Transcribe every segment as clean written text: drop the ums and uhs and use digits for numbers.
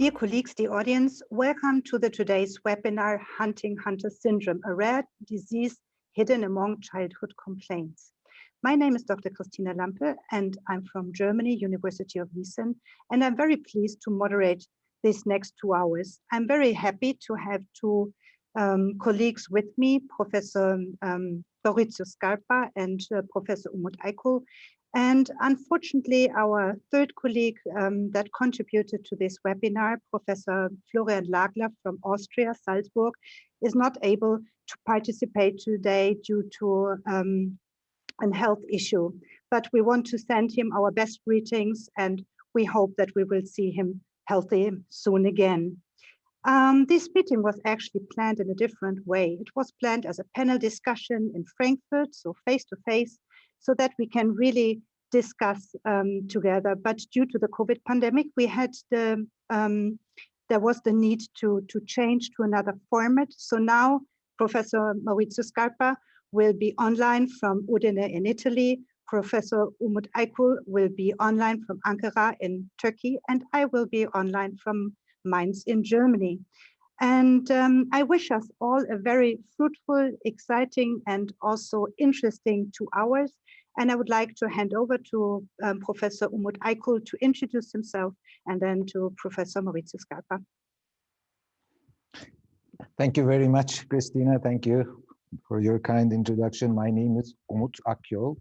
Dear colleagues, dear audience, welcome to today's webinar, Hunting Hunter Syndrome, a rare disease hidden among childhood complaints. My name is Dr. Christina Lampe, and I'm from Germany, University of Giessen, and I'm very pleased to moderate these next 2 hours. I'm very happy to have two colleagues with me, Professor Maurizio Scarpa and Professor Umut Akyol. And unfortunately, our third colleague that contributed to this webinar, Professor Florian Lagler from Austria, Salzburg, is not able to participate today due to a health issue. But we want to send him our best greetings, and we hope that we will see him healthy soon again. This meeting was actually planned in a different way. It was planned as a panel discussion in Frankfurt, so face-to-face, so that we can really discuss together. But due to the COVID pandemic, we had there was the need to change to another format. So now Professor Maurizio Scarpa will be online from Udine in Italy. Professor Umut Akyol will be online from Ankara in Turkey, and I will be online from Mainz in Germany. And I wish us all a very fruitful, exciting, and also interesting 2 hours. And I would like to hand over to Professor Umut Akyol to introduce himself, and then to Professor Maurizio Scarpa. Thank you very much, Christina. Thank you for your kind introduction. My name is Umut Akyol.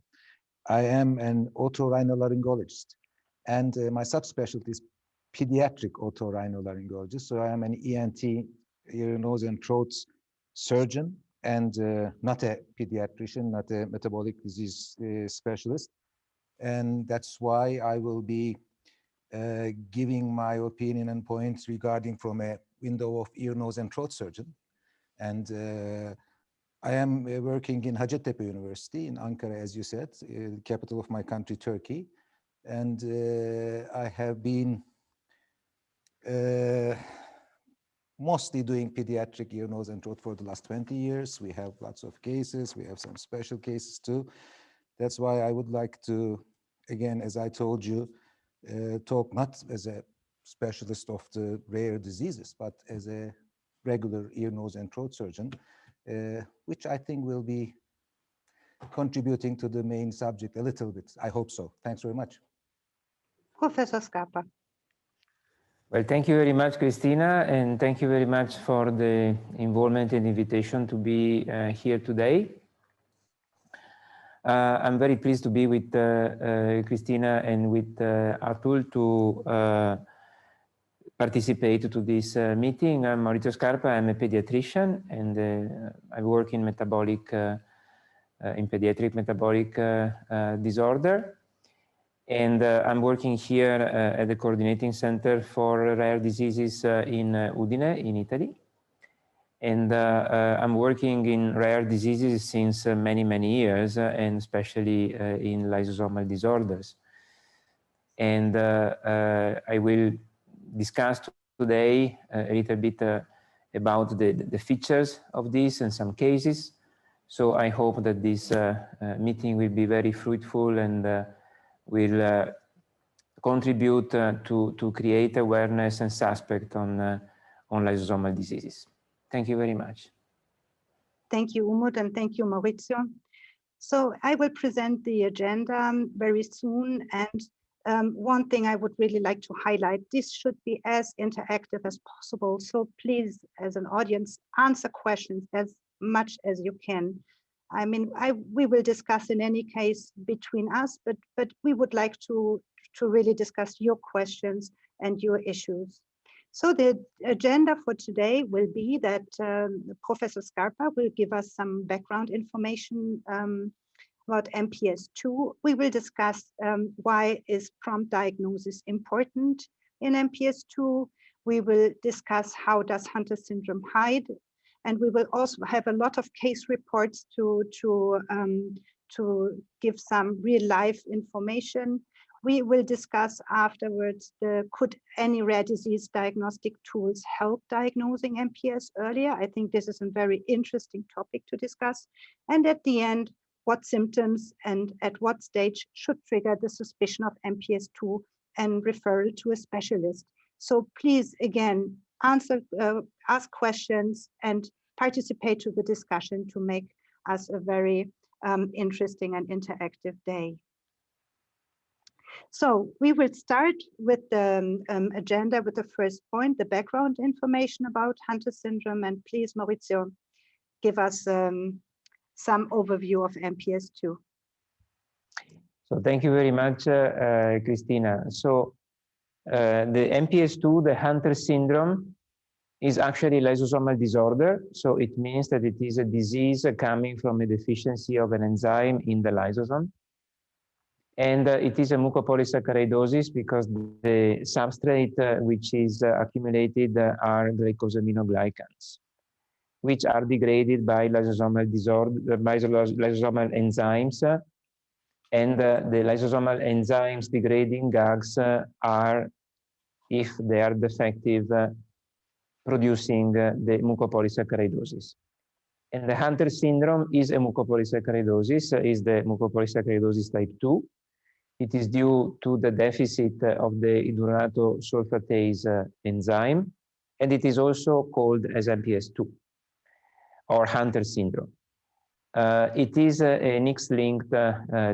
I am an otorhinolaryngologist, and my subspecialty is pediatric otorhinolaryngology. So I am an ENT, ear, nose, and throat surgeon, and not a pediatrician, not a metabolic disease specialist. And that's why I will be giving my opinion and points regarding from a window of ear, nose, and throat surgeon. And I am working in Hacettepe University in Ankara, as you said, capital of my country, Turkey. And I have been mostly doing pediatric ear, nose, and throat for the last 20 years. We have lots of cases. We have some special cases too. That's why I would like to, again, as I told you, talk not as a specialist of the rare diseases, but as a regular ear, nose, and throat surgeon, which I think will be contributing to the main subject a little bit. I hope so. Thanks very much. Professor Scarpa. Well, thank you very much, Christina, and thank you very much for the involvement and invitation to be here today. I'm very pleased to be with Christina and with Atul to participate to this meeting. I'm Maurizio Scarpa. I'm a pediatrician, and I work in metabolic, in pediatric metabolic disorder. And I'm working here at the Coordinating Center for Rare Diseases in Udine, in Italy. And I'm working in rare diseases since many, many years, and especially in lysosomal disorders. And I will discuss today a little bit about the features of this and some cases. So I hope that this meeting will be very fruitful and will contribute to create awareness and suspect on lysosomal diseases. Thank you very much. Thank you, Umut, and thank you, Maurizio. So I will present the agenda very soon. And one thing I would really like to highlight, this should be as interactive as possible. So please, as an audience, answer questions as much as you can. I mean, we will discuss in any case between us, but we would like to really discuss your questions and your issues. So the agenda for today will be that Professor Scarpa will give us some background information about MPS II. We will discuss why is prompt diagnosis important in MPS II. We will discuss how does Hunter syndrome hide. And we will also have a lot of case reports to give some real life information. We will discuss afterwards could any rare disease diagnostic tools help diagnosing MPS earlier? I think this is a very interesting topic to discuss. And at the end, what symptoms and at what stage should trigger the suspicion of MPS II and referral to a specialist. So please, again, ask questions and participate to the discussion to make us a very interesting and interactive day. So we will start with the agenda with the first point, the background information about Hunter syndrome. And please, Maurizio, give us some overview of MPS II. So thank you very much, Christina. So the MPS II, the Hunter syndrome, is actually a lysosomal disorder. So it means that it is a disease coming from a deficiency of an enzyme in the lysosome. And it is a mucopolysaccharidosis because the substrate which is accumulated are glycosaminoglycans, which are degraded by lysosomal disorder, by lysosomal enzymes. And the lysosomal enzymes degrading GAGs are, if they are defective, producing the mucopolysaccharidosis. And the Hunter syndrome is a mucopolysaccharidosis, is the mucopolysaccharidosis type 2. It is due to the deficit of the iduronate sulfatase enzyme, and it is also called as MPS II or Hunter syndrome. It is an X-linked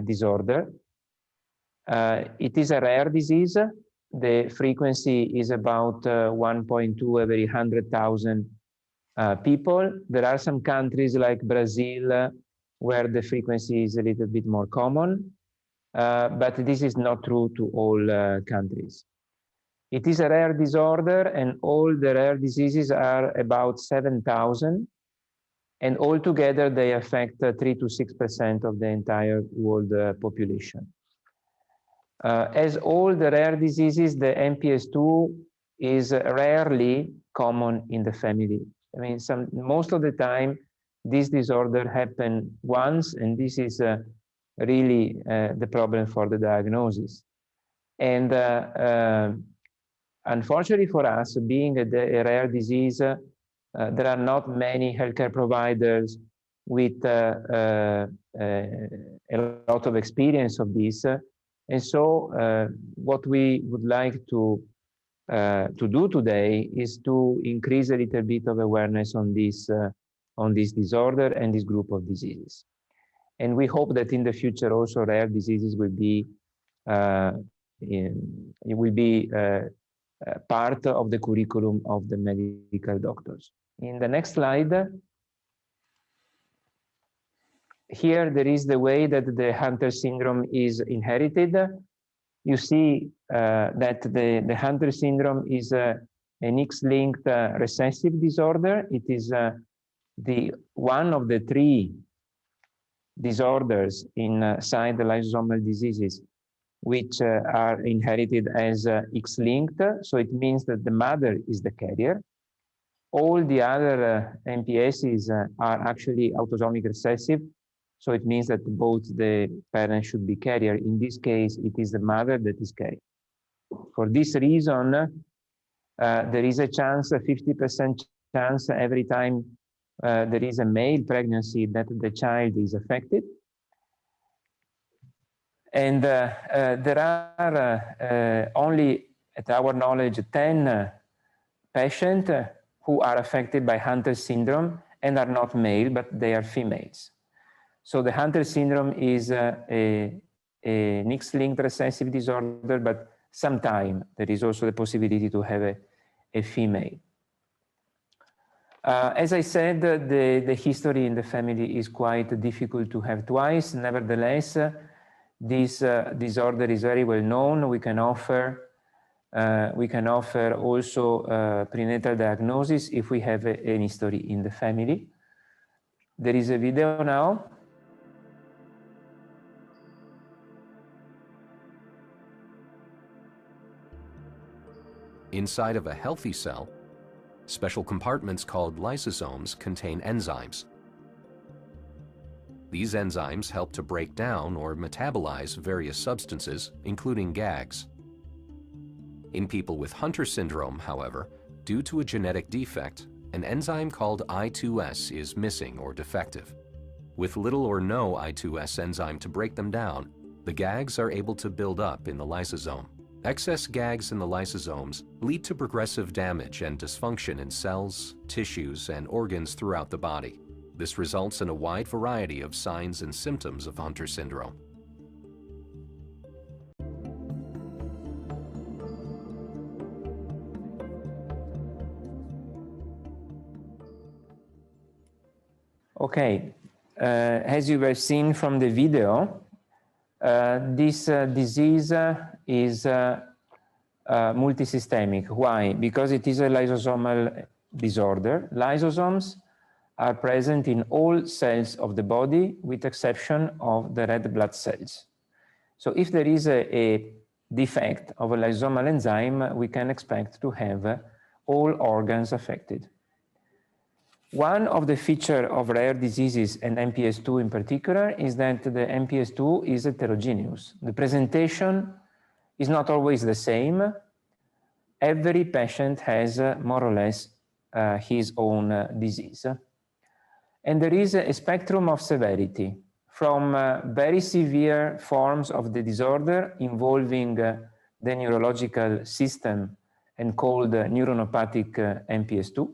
disorder. It is a rare disease. The frequency is about 1.2 every 100,000 people. There are some countries like Brazil where the frequency is a little bit more common, but this is not true to all countries. It is a rare disorder, and all the rare diseases are about 7,000, and altogether they affect 3 to 6% of the entire world population. As all the rare diseases, the MPS II is rarely common in the family. I mean, most of the time, this disorder happens once, and this is really the problem for the diagnosis. And unfortunately for us, being a rare disease, there are not many healthcare providers with a lot of experience of this. And so what we would like to do today is to increase a little bit of awareness on this disorder and this group of diseases. And we hope that in the future also rare diseases will be part of the curriculum of the medical doctors. In the next slide, here there is the way that the Hunter syndrome is inherited. You see that the Hunter syndrome is an X-linked recessive disorder. It is one of the 3 disorders inside the lysosomal diseases which are inherited as X-linked. So it means that the mother is the carrier. All the other MPSs are actually autosomic recessive. So it means that both the parents should be carrier. In this case, it is the mother that is carrier. For this reason, there is a chance, a 50% chance every time there is a male pregnancy that the child is affected. And there are only, at our knowledge, 10 patients who are affected by Hunter syndrome and are not male, but they are females. So the Hunter syndrome is an X-linked recessive disorder, but sometimes there is also the possibility to have a female. As I said, the history in the family is quite difficult to have twice. Nevertheless, this disorder is very well known. We can offer also prenatal diagnosis if we have an history in the family. There is a video now. Inside of a healthy cell, special compartments called lysosomes contain enzymes. These enzymes help to break down or metabolize various substances, including GAGs. In people with Hunter syndrome, however, due to a genetic defect, an enzyme called I2S is missing or defective. With little or no I2S enzyme to break them down, the GAGs are able to build up in the lysosome, excess GAGs in the lysosomes lead to progressive damage and dysfunction in cells, tissues, and organs throughout the body. This results in a wide variety of signs and symptoms of Hunter syndrome. Okay, as you have seen from the video, this disease is multisystemic. Why? Because it is a lysosomal disorder. Lysosomes are present in all cells of the body with exception of the red blood cells. So if there is a defect of a lysosomal enzyme, we can expect to have all organs affected. One of the features of rare diseases, and MPS II in particular, is that the MPS II is heterogeneous. The presentation is not always the same. Every patient has more or less his own disease. And there is a spectrum of severity, from very severe forms of the disorder involving the neurological system and called neuronopathic MPS II,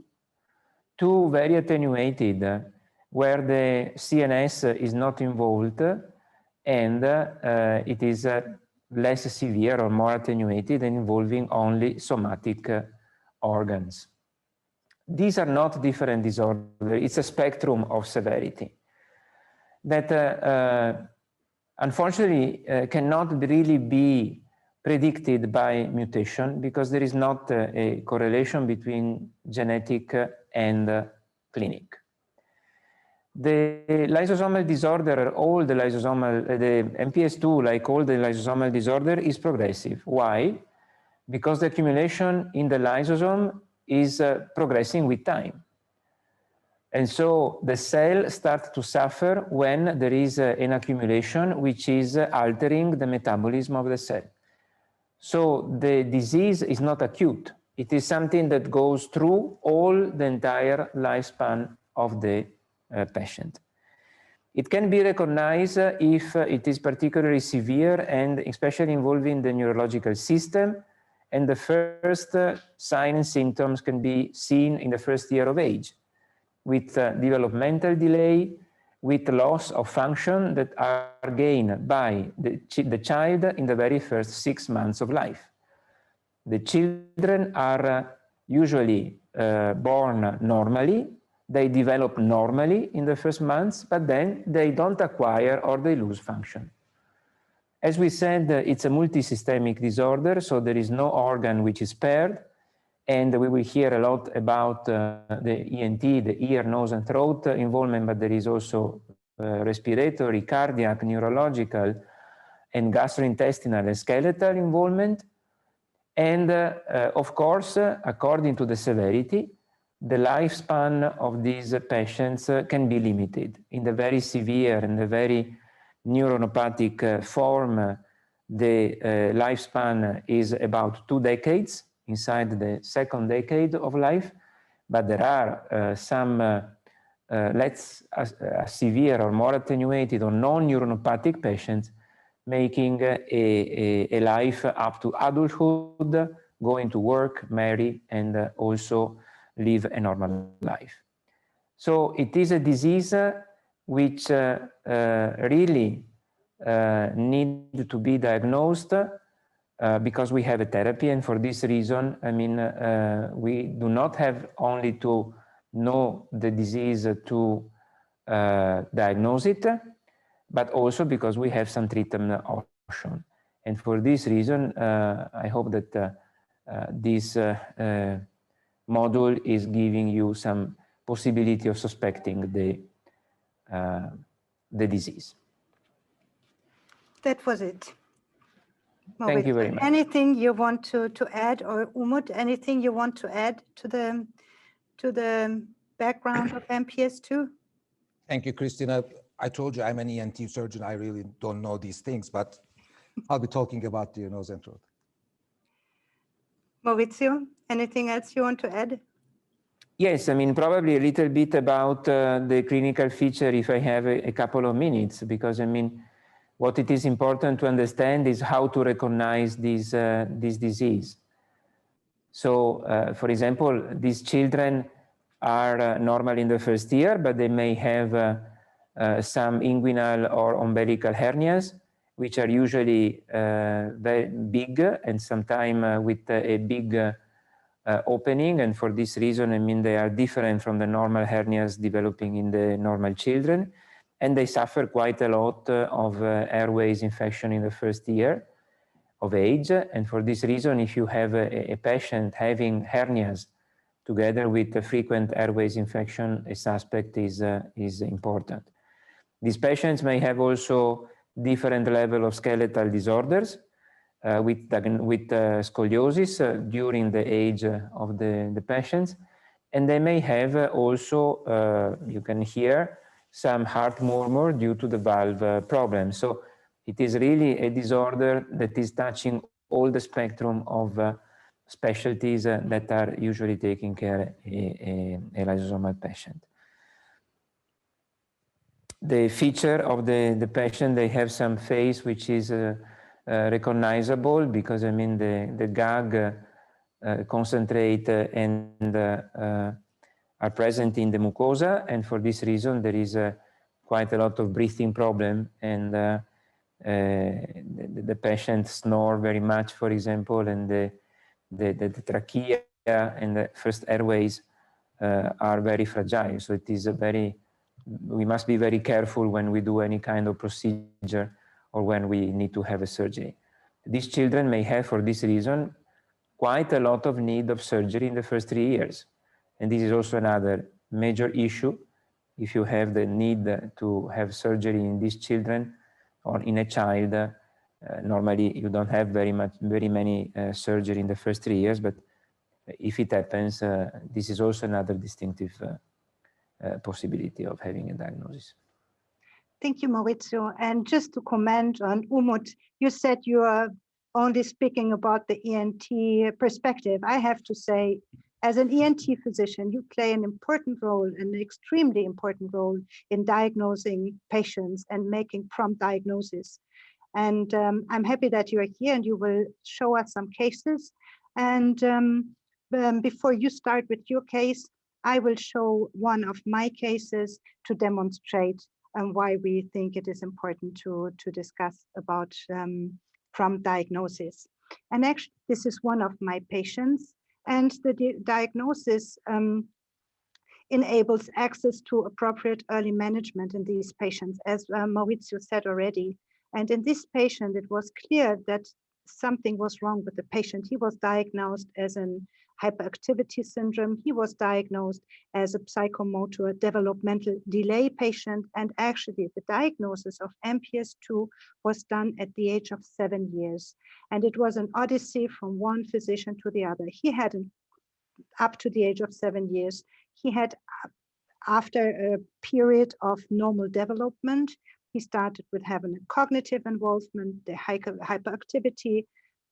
to very attenuated, where the CNS is not involved and it is less severe or more attenuated and involving only somatic organs. These are not different disorders, it's a spectrum of severity that unfortunately cannot really be predicted by mutation because there is not a correlation between genetic and clinic. The lysosomal disorder, all the lysosomal, the MPS II, like all the lysosomal disorder, is progressive. Why? Because the accumulation in the lysosome is progressing with time. And so the cell starts to suffer when there is an accumulation which is altering the metabolism of the cell. So the disease is not acute. It is something that goes through all the entire lifespan of the patient. It can be recognized if it is particularly severe and especially involving the neurological system, and the first signs and symptoms can be seen in the first year of age, with developmental delay, with loss of function that are gained by the child in the very first 6 months of life. The children are usually born normally, they develop normally in the first months, but then they don't acquire or they lose function. As we said, it's a multisystemic disorder, so there is no organ which is spared, and we will hear a lot about the ENT, the ear, nose, and throat involvement, but there is also respiratory, cardiac, neurological, and gastrointestinal and skeletal involvement. And of course, according to the severity, the lifespan of these patients can be limited. In the very severe and the very neuronopathic form, the lifespan is about 2 decades, inside the second decade of life, but there are some less severe or more attenuated or non-neuronopathic patients making a life up to adulthood, going to work, marry, and also live a normal life. So it is a disease which really need to be diagnosed because we have a therapy, and for this reason, I mean, we do not have only to know the disease to diagnose it, but also because we have some treatment option. And for this reason, I hope that this module is giving you some possibility of suspecting the disease. That was it. Thank you very much. Anything you want to add, or Umut, anything you want to add to the background of MPS II? Thank you, Christina. I told you I'm an ENT surgeon. I really don't know these things, but I'll be talking about the nose and throat. Maurizio, anything else you want to add? Yes, I mean, probably a little bit about the clinical feature if I have a couple of minutes, because I mean, what it is important to understand is how to recognize this disease. So, for example, these children are normal in the first year, but they may have some inguinal or umbilical hernias, which are usually very big and sometimes with a big opening. And for this reason, I mean, they are different from the normal hernias developing in the normal children. And they suffer quite a lot of airways infection in the first year of age. And for this reason, if you have a patient having hernias together with a frequent airways infection, a suspect is important. These patients may have also different level of skeletal disorders with scoliosis during the age of the patients. And they may have also, you can hear, some heart murmur due to the valve problem. So it is really a disorder that is touching all the spectrum of specialties that are usually taking care a lysosomal patient. The feature of the patient, they have some face which is recognizable, because I mean the gag concentrate and are present in the mucosa, and for this reason there is quite a lot of breathing problem, and the patient snore very much, for example, and the trachea and the first airways are very fragile. So it is we must be very careful when we do any kind of procedure or when we need to have a surgery. These children may have, for this reason, quite a lot of need of surgery in the first 3 years. And this is also another major issue. If you have the need to have surgery in these children or in a child, normally you don't have very many surgery in the first 3 years, but if it happens, this is also another distinctive possibility of having a diagnosis. Thank you, Maurizio. And just to comment on Umut, you said you are only speaking about the ENT perspective. I have to say, as an ENT physician, you play an important role, an extremely important role in diagnosing patients and making prompt diagnosis. And I'm happy that you are here and you will show us some cases. And before you start with your case, I will show one of my cases to demonstrate why we think it is important to discuss about prompt diagnosis. And actually, this is one of my patients, and the diagnosis enables access to appropriate early management in these patients, as Maurizio said already. And in this patient, it was clear that something was wrong with the patient. He was diagnosed as an hyperactivity syndrome. He was diagnosed as a psychomotor developmental delay patient. And actually the diagnosis of MPS II was done at the age of 7 years. And it was an odyssey from one physician to the other. He had up to the age of 7 years, he had, after a period of normal development, he started with having a cognitive involvement, the hyperactivity,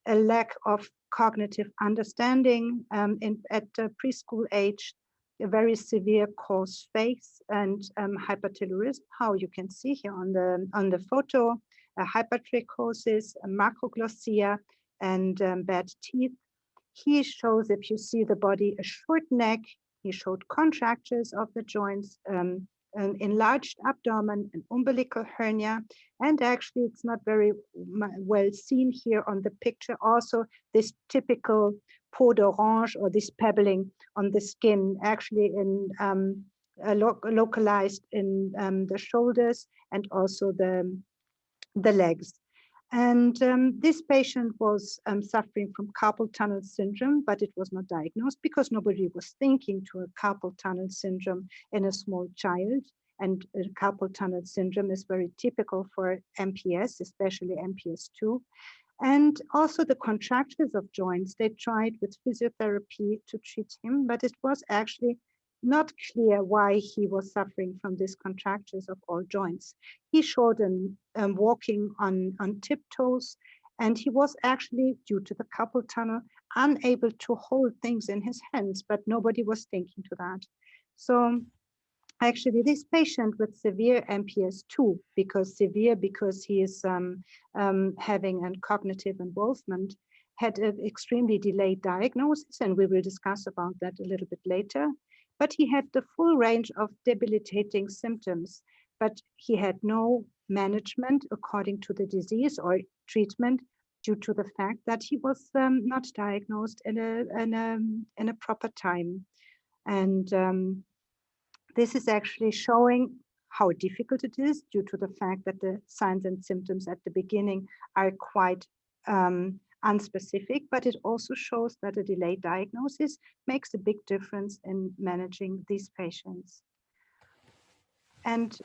a lack of cognitive understanding at preschool age, a very severe coarse face, and hypertelorism, how you can see here on the photo, a hypertrichosis, a macroglossia, and bad teeth. He shows, if you see the body, a short neck. He showed contractures of the joints, an enlarged abdomen, an umbilical hernia, and actually it's not very well seen here on the picture. Also, this typical peau d'orange, or this pebbling on the skin, actually in localized in the shoulders and also the legs. And this patient was suffering from carpal tunnel syndrome, but it was not diagnosed because nobody was thinking to a carpal tunnel syndrome in a small child. And carpal tunnel syndrome is very typical for MPS, especially MPS II. And also the contractures of joints, they tried with physiotherapy to treat him, but it was actually not clear why he was suffering from these contractures of all joints. He showed walking on tiptoes, and he was actually, due to the carpal tunnel, unable to hold things in his hands, but nobody was thinking to that. So Actually, this patient with severe MPS II, because he is having a cognitive involvement, had an extremely delayed diagnosis, and we will discuss about that a little bit later. But he had the full range of debilitating symptoms, but he had no management according to the disease or treatment due to the fact that he was not diagnosed in a proper time. And this is actually showing how difficult it is due to the fact that the signs and symptoms at the beginning are quite unspecific, but it also shows that a delayed diagnosis makes a big difference in managing these patients. And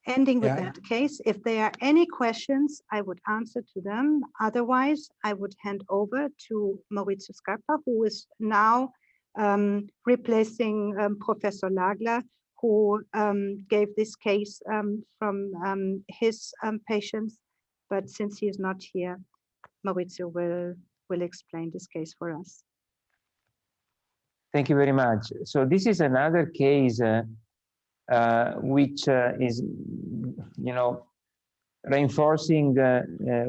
ending with that case, if there are any questions, I would answer to them. Otherwise, I would hand over to Maurizio Scarpa, who is now replacing Professor Lagler, who gave this case from his patients. But since he is not here, Maurizio will explain this case for us. Thank you very much. So this is another case which is, reinforcing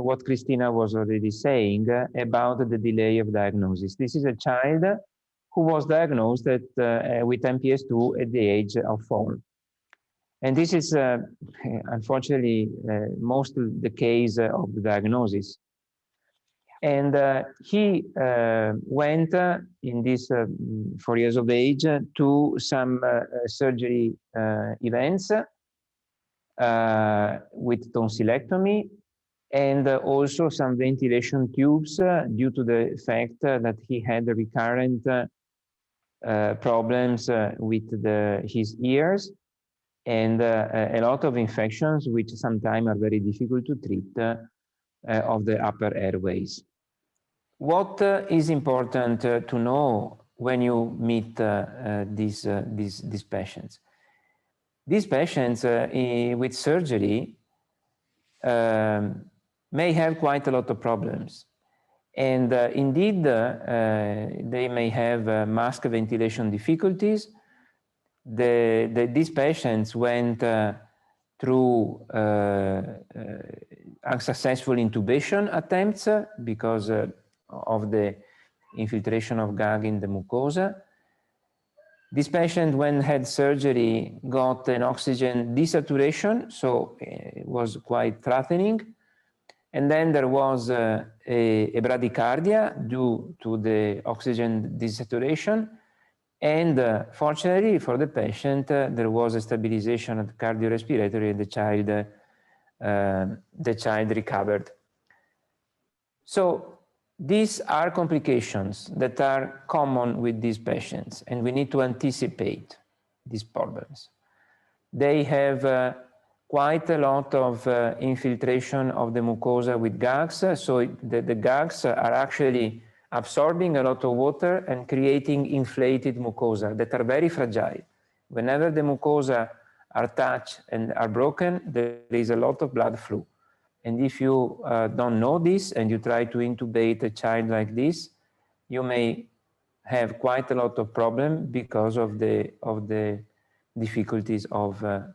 what Christina was already saying about the delay of diagnosis. This is a child who was diagnosed with MPS II at the age of 4. And this is, unfortunately, mostly the case of the diagnosis. And he went in this 4 years of age to some surgery events with tonsillectomy and also some ventilation tubes due to the fact that he had recurrent problems with his ears and a lot of infections, which sometimes are very difficult to treat of the upper airways. What is important to know when you meet these patients? These patients with surgery may have quite a lot of problems. And indeed, they may have mask ventilation difficulties. These patients went through unsuccessful intubation attempts because of the infiltration of gag in the mucosa. This patient, when had surgery, got an oxygen desaturation, so it was quite threatening. And then there was a bradycardia due to the oxygen desaturation. And fortunately for the patient, there was a stabilization of the cardiorespiratory and the child recovered. So these are complications that are common with these patients, and we need to anticipate these problems. They have quite a lot of infiltration of the mucosa with gags, so the gags are actually absorbing a lot of water and creating inflated mucosa that are very fragile. Whenever the mucosa are touched and are broken, there is a lot of blood flow. And if you don't know this and you try to intubate a child like this, you may have quite a lot of problem because of the difficulties of the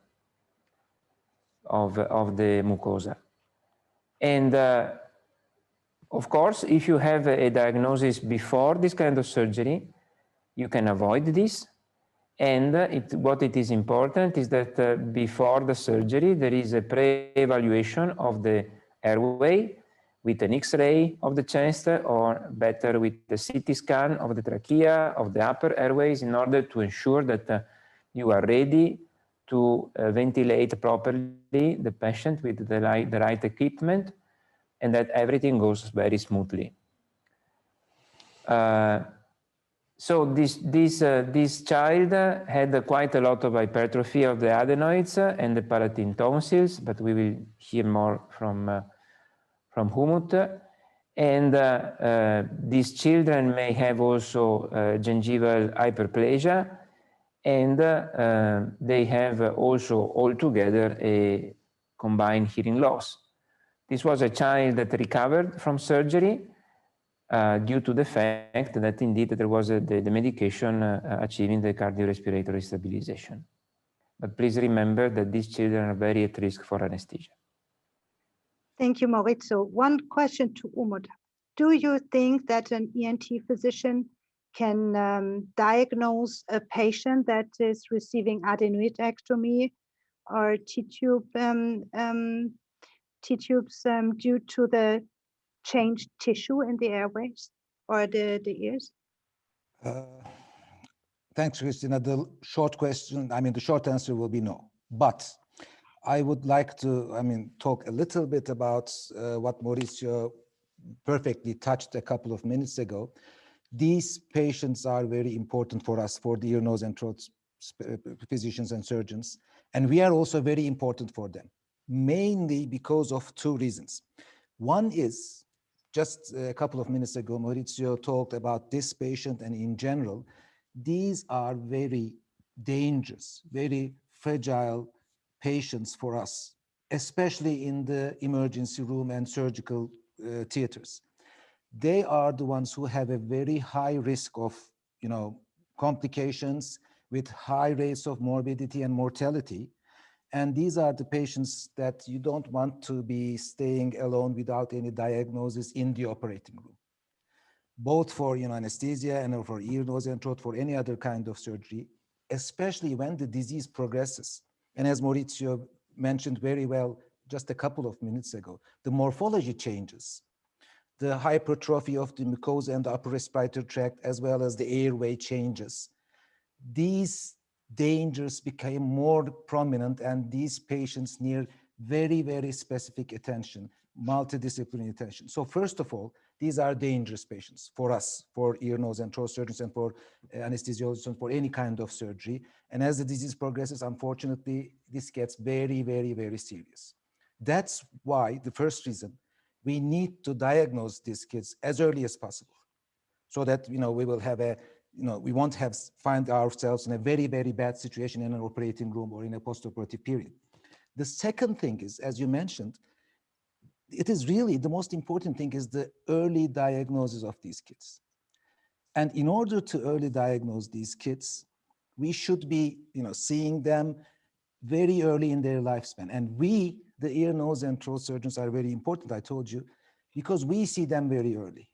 mucosa. And of course, if you have a diagnosis before this kind of surgery, you can avoid this. And what it is important is that before the surgery, there is a pre-evaluation of the airway with an X-ray of the chest, or better with the CT scan of the trachea, of the upper airways, in order to ensure that you are ready to ventilate properly the patient with the right equipment, and that everything goes very smoothly. So this child had quite a lot of hypertrophy of the adenoids and the palatine tonsils, but we will hear more from Umut. And these children may have also gingival hyperplasia, and they have also altogether a combined hearing loss. This was a child that recovered from surgery due to the fact that indeed there was the medication achieving the cardiorespiratory stabilization. But please remember that these children are very at risk for anesthesia. Thank you, Maurizio. One question to Umut. Do you think that an ENT physician can diagnose a patient that is receiving adenoidectomy or T-tubes due to the changed tissue in the airways or the ears? Thanks, Christina. The short answer will be no. But I would like to, talk a little bit about what Maurizio perfectly touched a couple of minutes ago. These patients are very important for us, for the ear, nose, and throat physicians and surgeons. And we are also very important for them, mainly because of two reasons. One is, just a couple of minutes ago, Maurizio talked about this patient, and in general, these are very dangerous, very fragile patients for us, especially in the emergency room and surgical theaters. They are the ones who have a very high risk of, complications with high rates of morbidity and mortality. And these are the patients that you don't want to be staying alone without any diagnosis in the operating room, both for anesthesia and for ear, nose, and throat, for any other kind of surgery, especially when the disease progresses. And as Maurizio mentioned very well just a couple of minutes ago, the morphology changes. The hypertrophy of the mucosa and the upper respiratory tract, as well as the airway changes. These dangers became more prominent, and these patients need very, very specific attention, multidisciplinary attention. So first of all, these are dangerous patients for us, for ear, nose, and throat surgeons, and for anesthesiologists, and for any kind of surgery. And as the disease progresses, unfortunately, this gets very, very, very serious. That's why the first reason, we need to diagnose these kids as early as possible, so that we will have we won't find ourselves in a very, very bad situation in an operating room or in a postoperative period. The second thing is, as you mentioned, it is really the most important thing is the early diagnosis of these kids. And in order to early diagnose these kids, we should be seeing them very early in their lifespan. And we, the ear, nose, and throat surgeons, are very important, I told you, because we see them very early.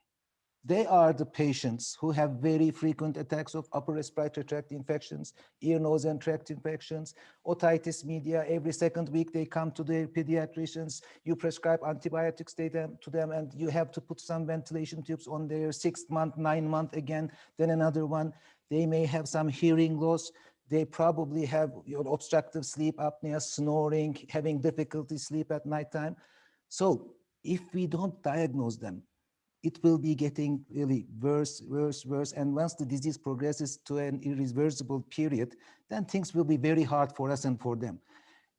They are the patients who have very frequent attacks of upper respiratory tract infections, ear, nose, and tract infections, otitis media. Every second week they come to their pediatricians. You prescribe antibiotics to them, and you have to put some ventilation tubes on their 6th month, 9th month again, then another one. They may have some hearing loss. They probably have obstructive sleep apnea, snoring, having difficulty sleep at nighttime. So if we don't diagnose them, it will be getting really worse. And once the disease progresses to an irreversible period, then things will be very hard for us and for them.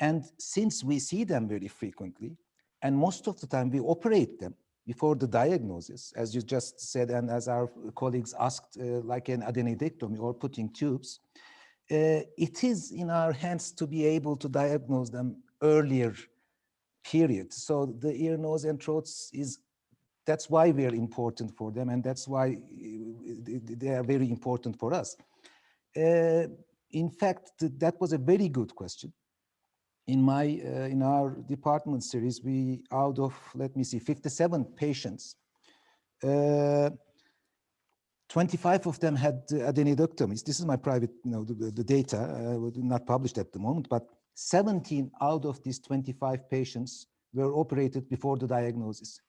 And since we see them very frequently, and most of the time we operate them before the diagnosis, as you just said, and as our colleagues asked, like an adenoidectomy or putting tubes, it is in our hands to be able to diagnose them earlier period. So the ear, nose, and throats that's why we are important for them, and that's why they are very important for us. In fact, that was a very good question. In our department series, we, out of, 57 patients, 25 of them had adenoidectomies. This is my private, the data, not published at the moment, but 17 out of these 25 patients were operated before the diagnosis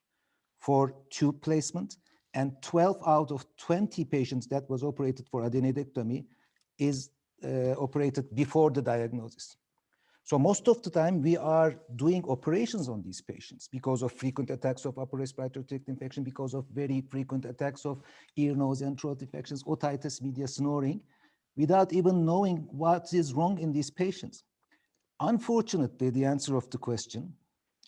for tube placement, and 12 out of 20 patients that was operated for adenoidectomy is operated before the diagnosis. So most of the time we are doing operations on these patients because of frequent attacks of upper respiratory tract infection, because of very frequent attacks of ear, nose, and throat infections, otitis media, snoring, without even knowing what is wrong in these patients. Unfortunately, the answer of the question,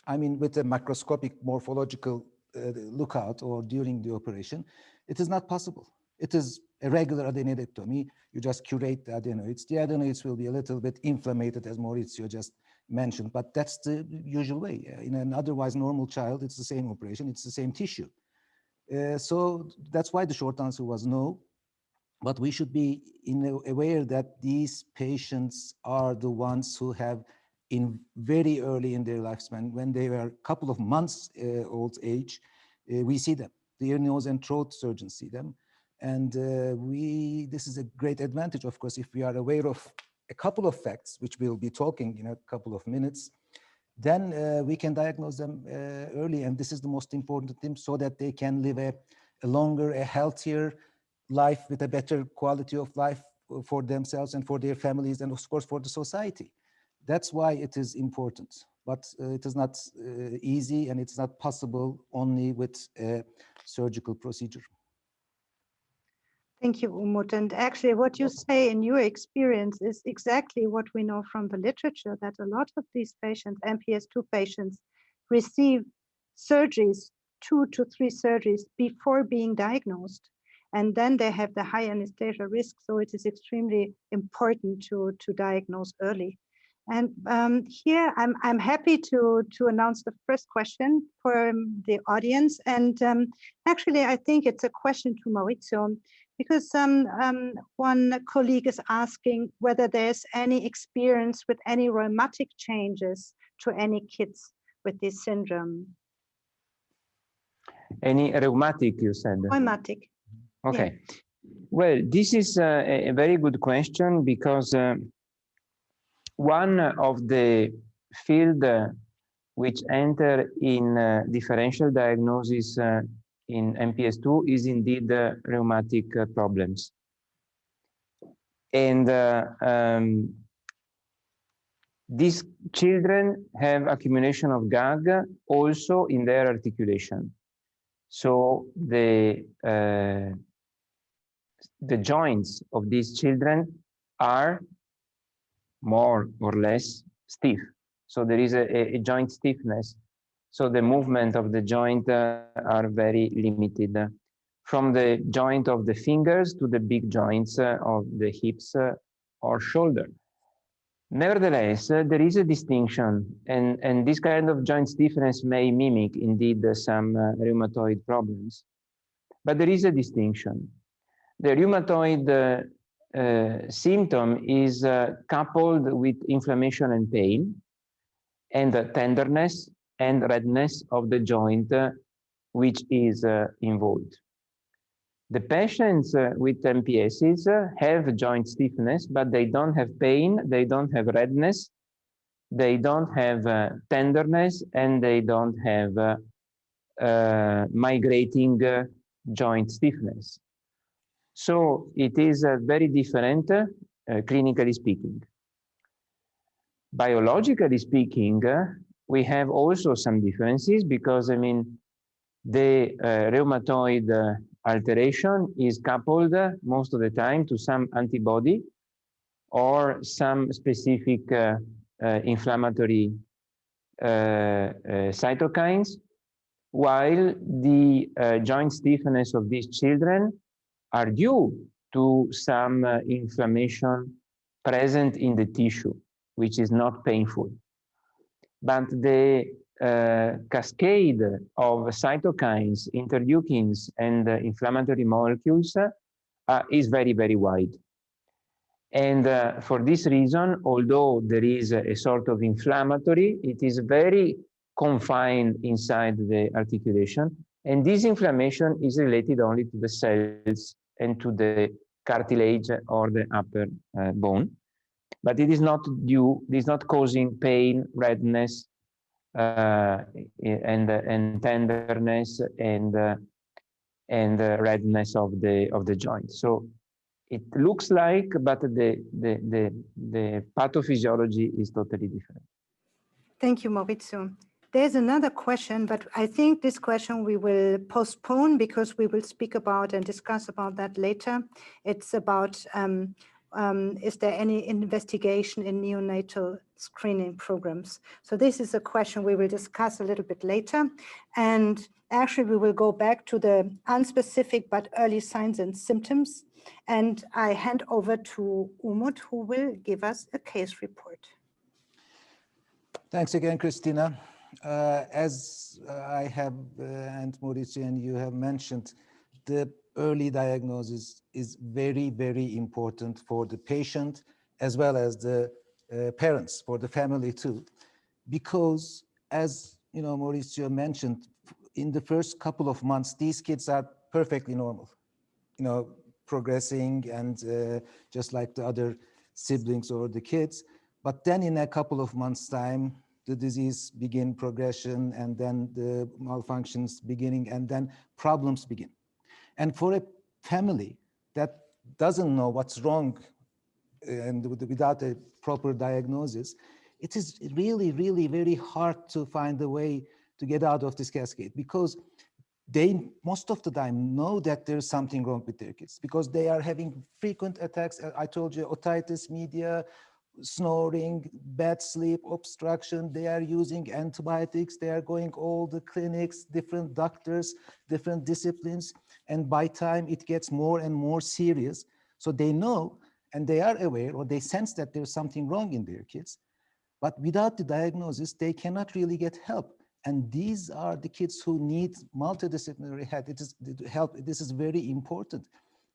with a macroscopic morphological lookout or during the operation, it is not possible. It is a regular adenoidectomy. You just curate the adenoids. The adenoids will be a little bit inflamed, as Maurizio just mentioned, but that's the usual way. In an otherwise normal child, it's the same operation, it's the same tissue. So that's why the short answer was no. But we should be aware that these patients are the ones who have, in very early in their lifespan, when they were a couple of months old age, we see them. The ear, nose, and throat surgeons see them. And this is a great advantage, of course, if we are aware of a couple of facts, which we'll be talking in a couple of minutes, then we can diagnose them early. And this is the most important thing, so that they can live a longer, a healthier life with a better quality of life for themselves and for their families, and of course for the society. That's why it is important, but it is not easy, and it's not possible only with a surgical procedure. Thank you, Umut. And actually what you say in your experience is exactly what we know from the literature, that a lot of these patients, MPS II patients, receive surgeries, 2 to 3 surgeries before being diagnosed. And then they have the high anesthesia risk. So it is extremely important to diagnose early. And here I'm happy to announce the first question for the audience. And actually, I think it's a question to Maurizio, because one colleague is asking whether there's any experience with any rheumatic changes to any kids with this syndrome. Any rheumatic, you said? Rheumatic. Okay. Yeah. Well, this is a very good question, because one of the field which enter in differential diagnosis in MPS II is indeed rheumatic problems. And these children have accumulation of GAG also in their articulation. So the joints of these children are more or less stiff. So there is a joint stiffness. So the movement of the joint are very limited. From the joint of the fingers to the big joints of the hips or shoulder. Nevertheless, there is a distinction, and this kind of joint stiffness may mimic indeed some rheumatoid problems. But there is a distinction. The rheumatoid symptom is coupled with inflammation and pain, and tenderness and redness of the joint which is involved. The patients with MPSs have joint stiffness, but they don't have pain, they don't have redness, they don't have tenderness, and they don't have migrating joint stiffness. So it is very different, clinically speaking. Biologically speaking, we have also some differences, because I mean, the rheumatoid alteration is coupled most of the time to some antibody or some specific inflammatory cytokines, while the joint stiffness of these children are due to some inflammation present in the tissue, which is not painful. But the cascade of cytokines, interleukins, and inflammatory molecules is very, very wide. And for this reason, although there is a sort of inflammatory, it is very confined inside the articulation. And this inflammation is related only to the cells and to the cartilage or the upper bone. But it is not due, it is not causing pain, redness, and tenderness and redness of the joint. So it looks like, but the pathophysiology is totally different. Thank you, Maurizio. There's another question, but I think this question we will postpone, because we will speak about and discuss about that later. It's about, is there any investigation in neonatal screening programs? So this is a question we will discuss a little bit later. And actually, we will go back to the unspecific but early signs and symptoms. And I hand over to Umut, who will give us a case report. Thanks again, Christina. As I have, and Maurizio and you have mentioned, the early diagnosis is very, very important for the patient as well as the parents, for the family too. Because as Maurizio mentioned, in the first couple of months, these kids are perfectly normal, progressing and just like the other siblings or the kids. But then in a couple of months' time, the disease begin progression, and then the malfunctions beginning, and then problems begin. And for a family that doesn't know what's wrong and without a proper diagnosis, it is really, really very hard to find a way to get out of this cascade, because they most of the time know that there's something wrong with their kids, because they are having frequent attacks. I told you, otitis media, snoring, bad sleep, obstruction. They are using antibiotics. They are going all the clinics, different doctors, different disciplines. And by time it gets more and more serious. So they know and they are aware, or they sense that there's something wrong in their kids. But without the diagnosis, they cannot really get help. And these are the kids who need multidisciplinary help. This is very important.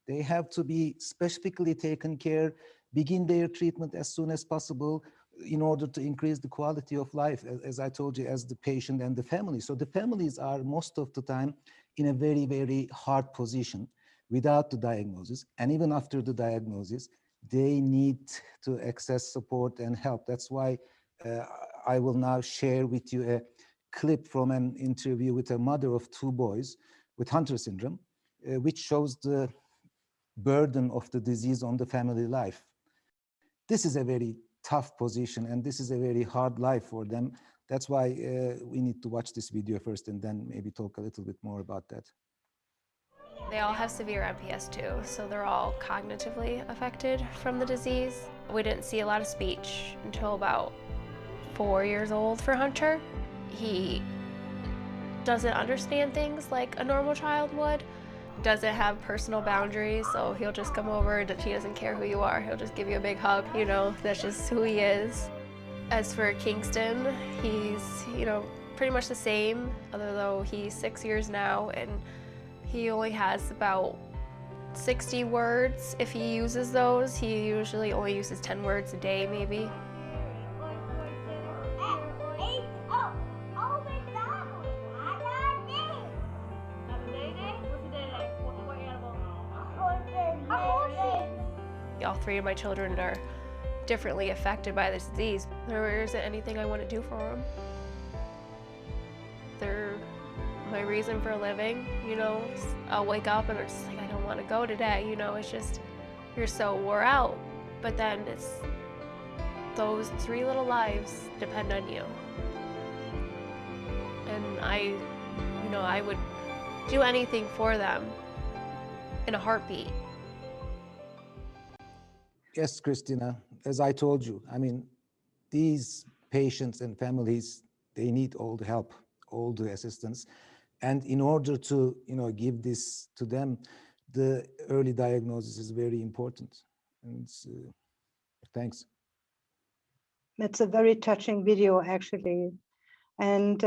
They have to be specifically taken care, begin their treatment as soon as possible in order to increase the quality of life, as I told you, as the patient and the family. So the families are most of the time in a very, very hard position without the diagnosis. And even after the diagnosis, they need to access support and help. That's why I will now share with you a clip from an interview with a mother of 2 boys with Hunter syndrome, which shows the burden of the disease on the family life. This is a very tough position, and this is a very hard life for them. That's why we need to watch this video first and then maybe talk a little bit more about that. They all have severe MPS too, so they're all cognitively affected from the disease. We didn't see a lot of speech until about 4 years old for Hunter. He doesn't understand things like a normal child would. Doesn't have personal boundaries, so he'll just come over and he doesn't care who you are. He'll just give you a big hug, that's just who he is. As for Kingston, he's, pretty much the same, although he's 6 years now, and he only has about 60 words. If he uses those, he usually only uses 10 words a day, maybe. All 3 of my children are differently affected by this disease. There isn't anything I want to do for them. They're my reason for living, I'll wake up and it's just like, I don't want to go today, it's just, you're so wore out. But then it's, those 3 little lives depend on you. And I would do anything for them in a heartbeat. Yes, Christina, as I told you, these patients and families, they need all the help, all the assistance. And in order to, give this to them, the early diagnosis is very important. And thanks. It's a very touching video, actually. And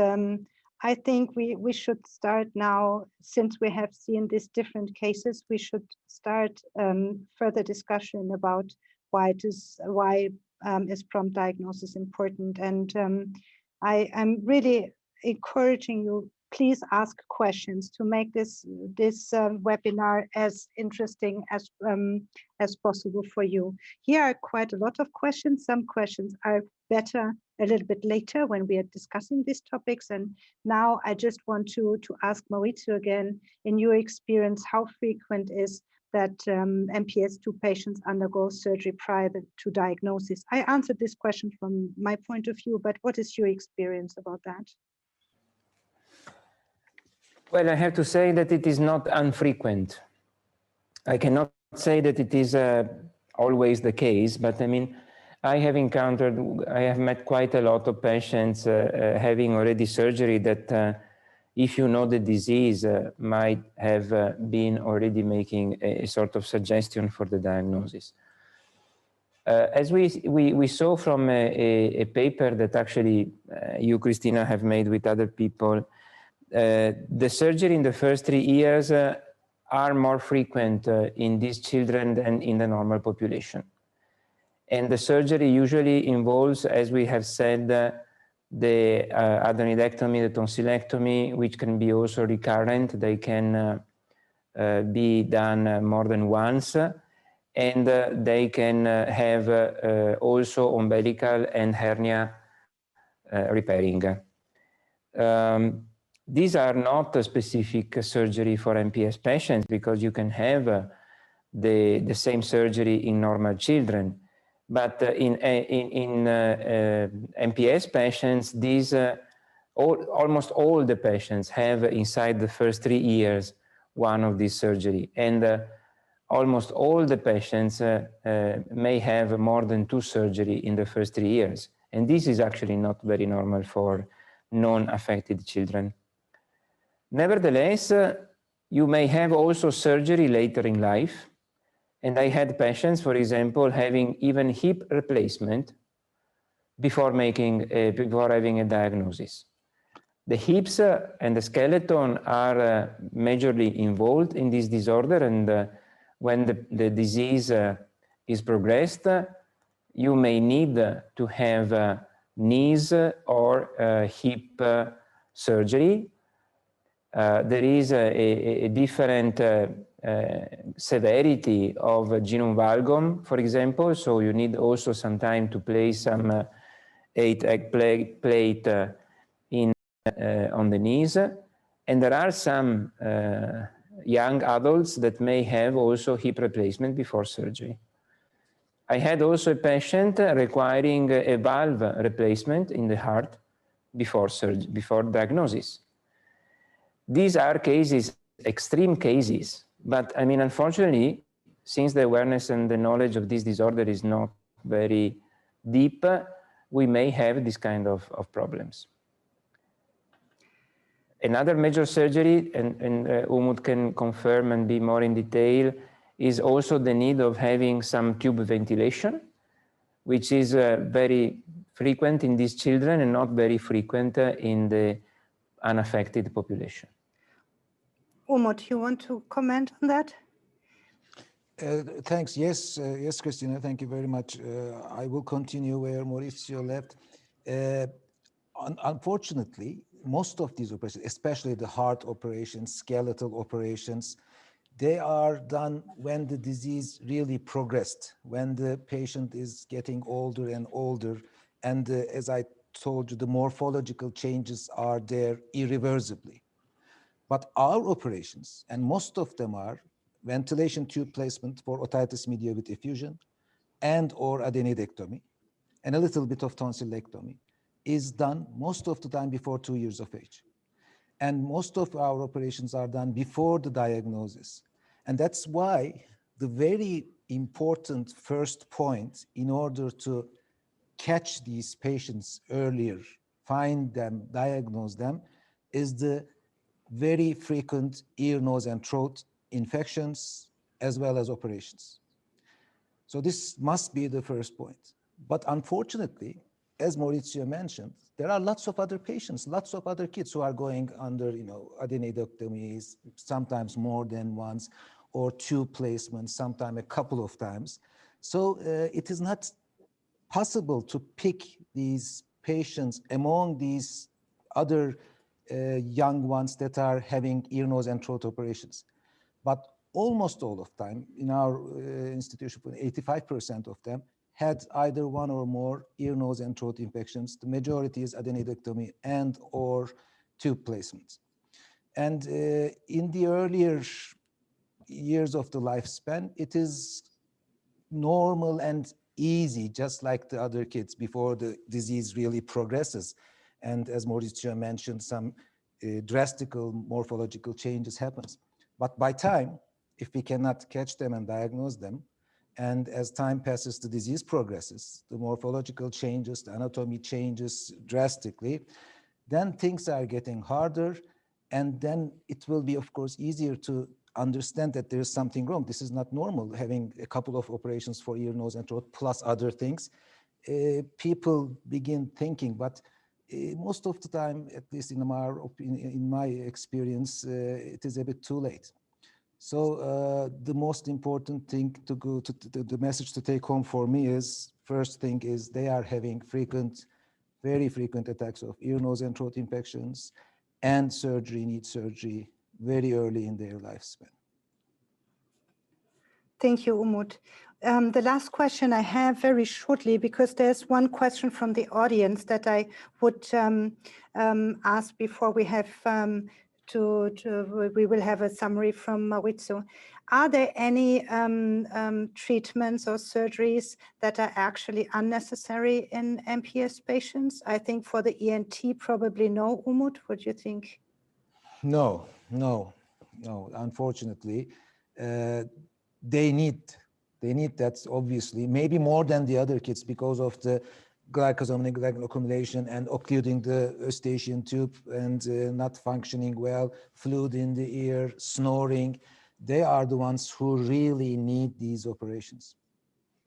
I think we should start now, since we have seen these different cases, we should start further discussion about why is prompt diagnosis important. And I'm really encouraging you, please ask questions to make this webinar as interesting as possible for you. Here are quite a lot of questions. Some questions are better a little bit later when we are discussing these topics. And now I just want to ask Maurizio again, in your experience, how frequent is that MPS II patients undergo surgery prior to diagnosis? I answered this question from my point of view, but what is your experience about that? Well, I have to say that it is not infrequent. I cannot say that it is always the case, but I have met quite a lot of patients having already surgery that, if you know the disease, might have been already making a sort of suggestion for the diagnosis. As we saw from a paper that actually you, Christina, have made with other people, the surgery in the first 3 years are more frequent in these children than in the normal population. And the surgery usually involves, as we have said, the adenoidectomy, the tonsillectomy, which can be also recurrent. They can be done more than once, and they can have also umbilical and hernia repairing. These are not a specific surgery for MPS patients, because you can have the same surgery in normal children. But in MPS patients, these almost all the patients have inside the first 3 years one of these surgery, and almost all the patients may have more than 2 surgery in the first 3 years, and this is actually not very normal for non-affected children. Nevertheless, you may have also surgery later in life. And I had patients, for example, having even hip replacement before having a diagnosis. The hips and the skeleton are majorly involved in this disorder, and when the disease is progressed, you may need to have knees or hip surgery. There is a different severity of genome valgum, for example, so you need also some time to place some 8-egg plate on the knees. And there are some young adults that may have also hip replacement before surgery. I had also a patient requiring a valve replacement in the heart before diagnosis. These are cases, extreme cases, but I mean, unfortunately, since the awareness and the knowledge of this disorder is not very deep, we may have this kind of problems. Another major surgery, and Umut can confirm and be more in detail, is also the need of having some tube ventilation, which is very frequent in these children and not very frequent in the unaffected population. Umut, you want to comment on that? Thanks. Yes, yes, Christina, thank you very much. I will continue where Maurizio left. Unfortunately, most of these operations, especially the heart operations, skeletal operations, they are done when the disease really progressed, when the patient is getting older and older. And as I told you, the morphological changes are there irreversibly. But our operations, and most of them are ventilation tube placement for otitis media with effusion and or adenoidectomy, and a little bit of tonsillectomy, is done most of the time before 2 years of age. And most of our operations are done before the diagnosis. And that's why the very important first point in order to catch these patients earlier, find them, diagnose them, is the very frequent ear, nose, and throat infections, as well as operations. So this must be the first point. But unfortunately, as Maurizio mentioned, there are lots of other patients, lots of other kids who are going under, adenoidectomies, sometimes more than once, or tube placements, sometimes a couple of times. So it is not possible to pick these patients among these other young ones that are having ear, nose, and throat operations. But almost all of time in our institution, 85% of them had either one or more ear, nose, and throat infections. The majority is adenoidectomy and or tube placements. And in the earlier years of the lifespan, it is normal and easy, just like the other kids, before the disease really progresses. And as Maurizio mentioned, some drastic morphological changes happens. But by time, if we cannot catch them and diagnose them, and as time passes, the disease progresses, the morphological changes, the anatomy changes drastically, then things are getting harder, and then it will be, of course, easier to understand that there is something wrong. This is not normal, having a couple of operations for ear, nose, and throat, plus other things. People begin thinking, but most of the time, at least in my experience, it is a bit too late. So the most important thing to go to the message to take home for me is, first thing is they are having very frequent attacks of ear, nose, and throat infections, and need surgery very early in their lifespan. Thank you, Umut. The last question I have very shortly, because there's one question from the audience that I would ask before we have we will have a summary from Maurizio. Are there any treatments or surgeries that are actually unnecessary in MPS patients? I think for the ENT, probably no. Umut, what do you think? No, unfortunately. They need that, obviously, maybe more than the other kids because of the glycosome and glycogen accumulation and occluding the eustachian tube and not functioning well, fluid in the ear, snoring. They are the ones who really need these operations.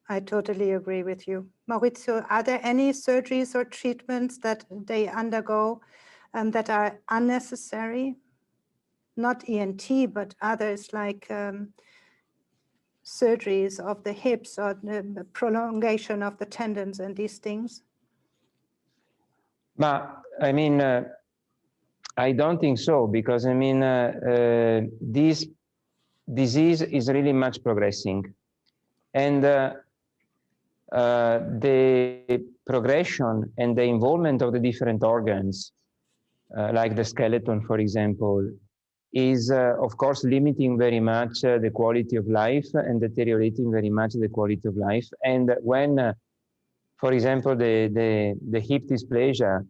I totally agree with you. Maurizio, are there any surgeries or treatments that they undergo that are unnecessary? Not ENT, but others like surgeries of the hips or the prolongation of the tendons and these things? But I mean, I don't think so, because I mean, this disease is really much progressing, and the progression and the involvement of the different organs, like the skeleton, for example, is of course limiting very much the quality of life and deteriorating very much the quality of life. And when, for example, the hip dysplasia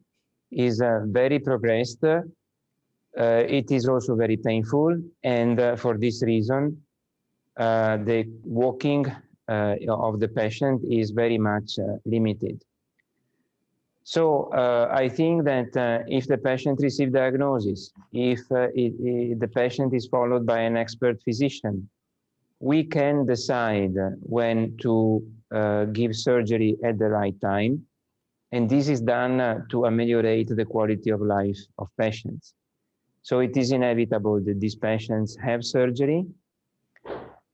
is very progressed, it is also very painful. And for this reason, the walking of the patient is very much limited. So I think that if the patient receives diagnosis, if the patient is followed by an expert physician, we can decide when to give surgery at the right time. And this is done to ameliorate the quality of life of patients. So it is inevitable that these patients have surgery,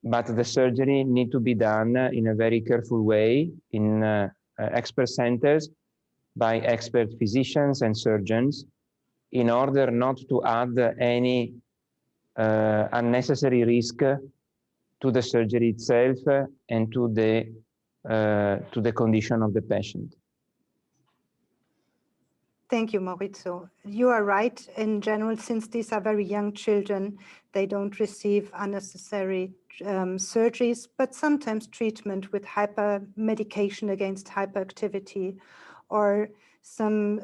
but the surgery needs to be done in a very careful way in expert centers, by expert physicians and surgeons, in order not to add any unnecessary risk to the surgery itself and to the condition of the patient. Thank you, Maurizio. You are right. In general, since these are very young children, they don't receive unnecessary surgeries, but sometimes treatment with medication against hyperactivity, or some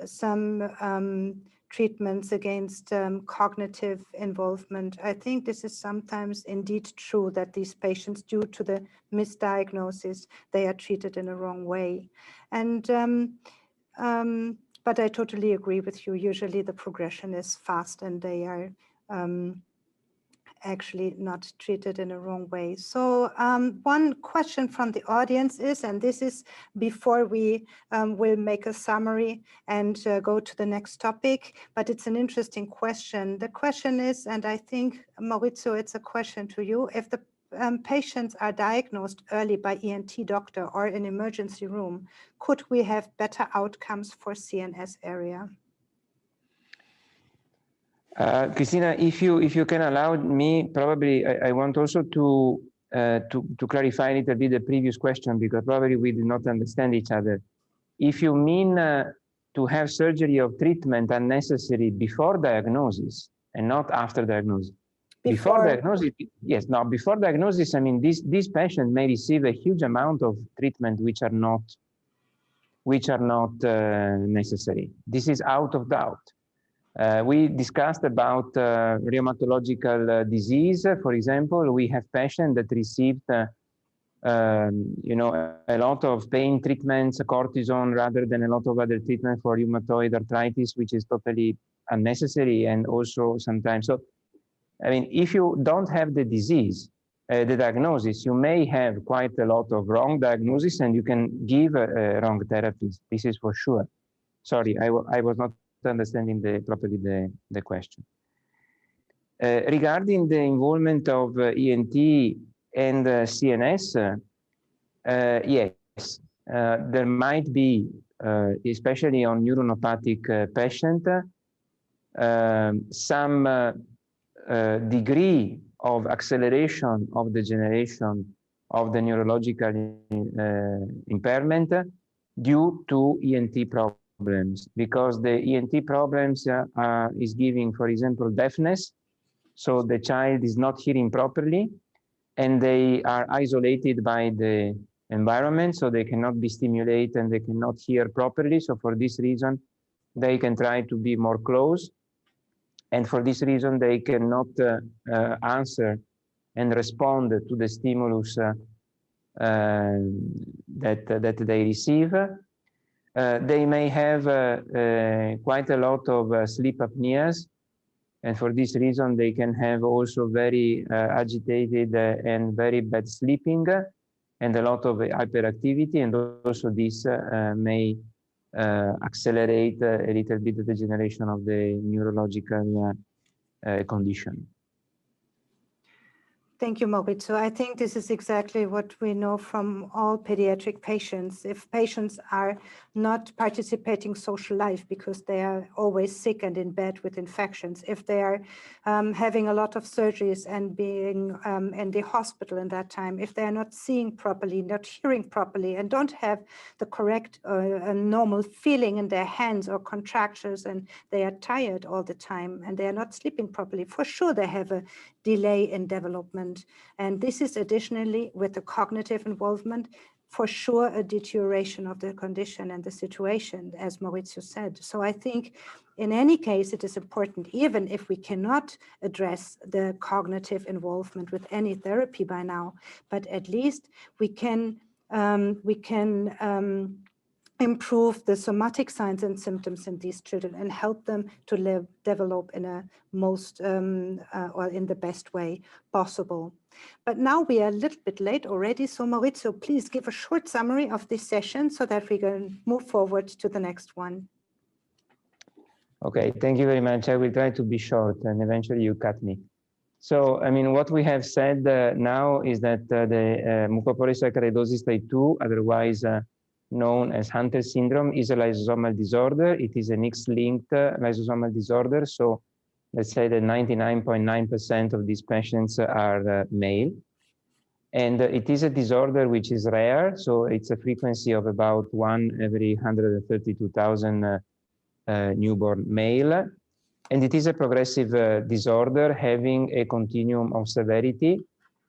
treatments against cognitive involvement. I think this is sometimes indeed true that these patients, due to the misdiagnosis, they are treated in a wrong way. And but I totally agree with you. Usually the progression is fast and they are actually not treated in a wrong way. So one question from the audience is, and this is before we will make a summary and go to the next topic, but it's an interesting question. The question is, and I think, Maurizio, it's a question to you, if the patients are diagnosed early by ENT doctor or in emergency room, could we have better outcomes for CNS area? Christina, if you can allow me, probably I want also to clarify a little bit the previous question, because probably we did not understand each other. If you mean to have surgery of treatment unnecessary before diagnosis and not after diagnosis. Before diagnosis, yes. Now, before diagnosis, I mean, these patients may receive a huge amount of treatment which are not necessary. This is out of doubt. We discussed about rheumatological disease, for example. We have patients that received, you know, a lot of pain treatments, cortisone, rather than a lot of other treatment for rheumatoid arthritis, which is totally unnecessary, and also sometimes. So, I mean, if you don't have the disease, the diagnosis, you may have quite a lot of wrong diagnosis, and you can give wrong therapies. This is for sure. Sorry, I was not understanding properly the question. Regarding the involvement of ENT and CNS, yes, there might be, especially on neuronopathic patient, some degree of acceleration of degeneration of the neurological impairment due to ENT problems, because the ENT problems is giving, for example, deafness. So the child is not hearing properly, and they are isolated by the environment, so they cannot be stimulated and they cannot hear properly. So for this reason, they can try to be more close. And for this reason, they cannot answer and respond to the stimulus that they receive. They may have quite a lot of sleep apneas. And for this reason, they can have also very agitated and very bad sleeping and a lot of hyperactivity. And also this may accelerate a little bit the degeneration of the neurological condition. Thank you, Maurizio. I think this is exactly what we know from all pediatric patients. If patients are not participating social life because they are always sick and in bed with infections, if they are having a lot of surgeries and being in the hospital in that time, if they are not seeing properly, not hearing properly, and don't have the correct normal feeling in their hands or contractions, and they are tired all the time and they are not sleeping properly, for sure they have a delay in development. And this is additionally with the cognitive involvement, for sure a deterioration of the condition and the situation, as Maurizio said. So I think in any case, it is important, even if we cannot address the cognitive involvement with any therapy by now, but at least we can improve the somatic signs and symptoms in these children and help them to develop in a most or in the best way possible. But now we are a little bit late already, so Maurizio, please give a short summary of this session so that we can move forward to the next one. Okay, thank you very much. I will try to be short and eventually you cut me. So, I mean, what we have said now is that the mucopolysaccharidosis type 2, otherwise known as Hunter syndrome, is a lysosomal disorder. It is an X-linked lysosomal disorder. So let's say that 99.9% of these patients are male. And it is a disorder which is rare. So it's a frequency of about 1 every 132,000 newborn male. And it is a progressive disorder having a continuum of severity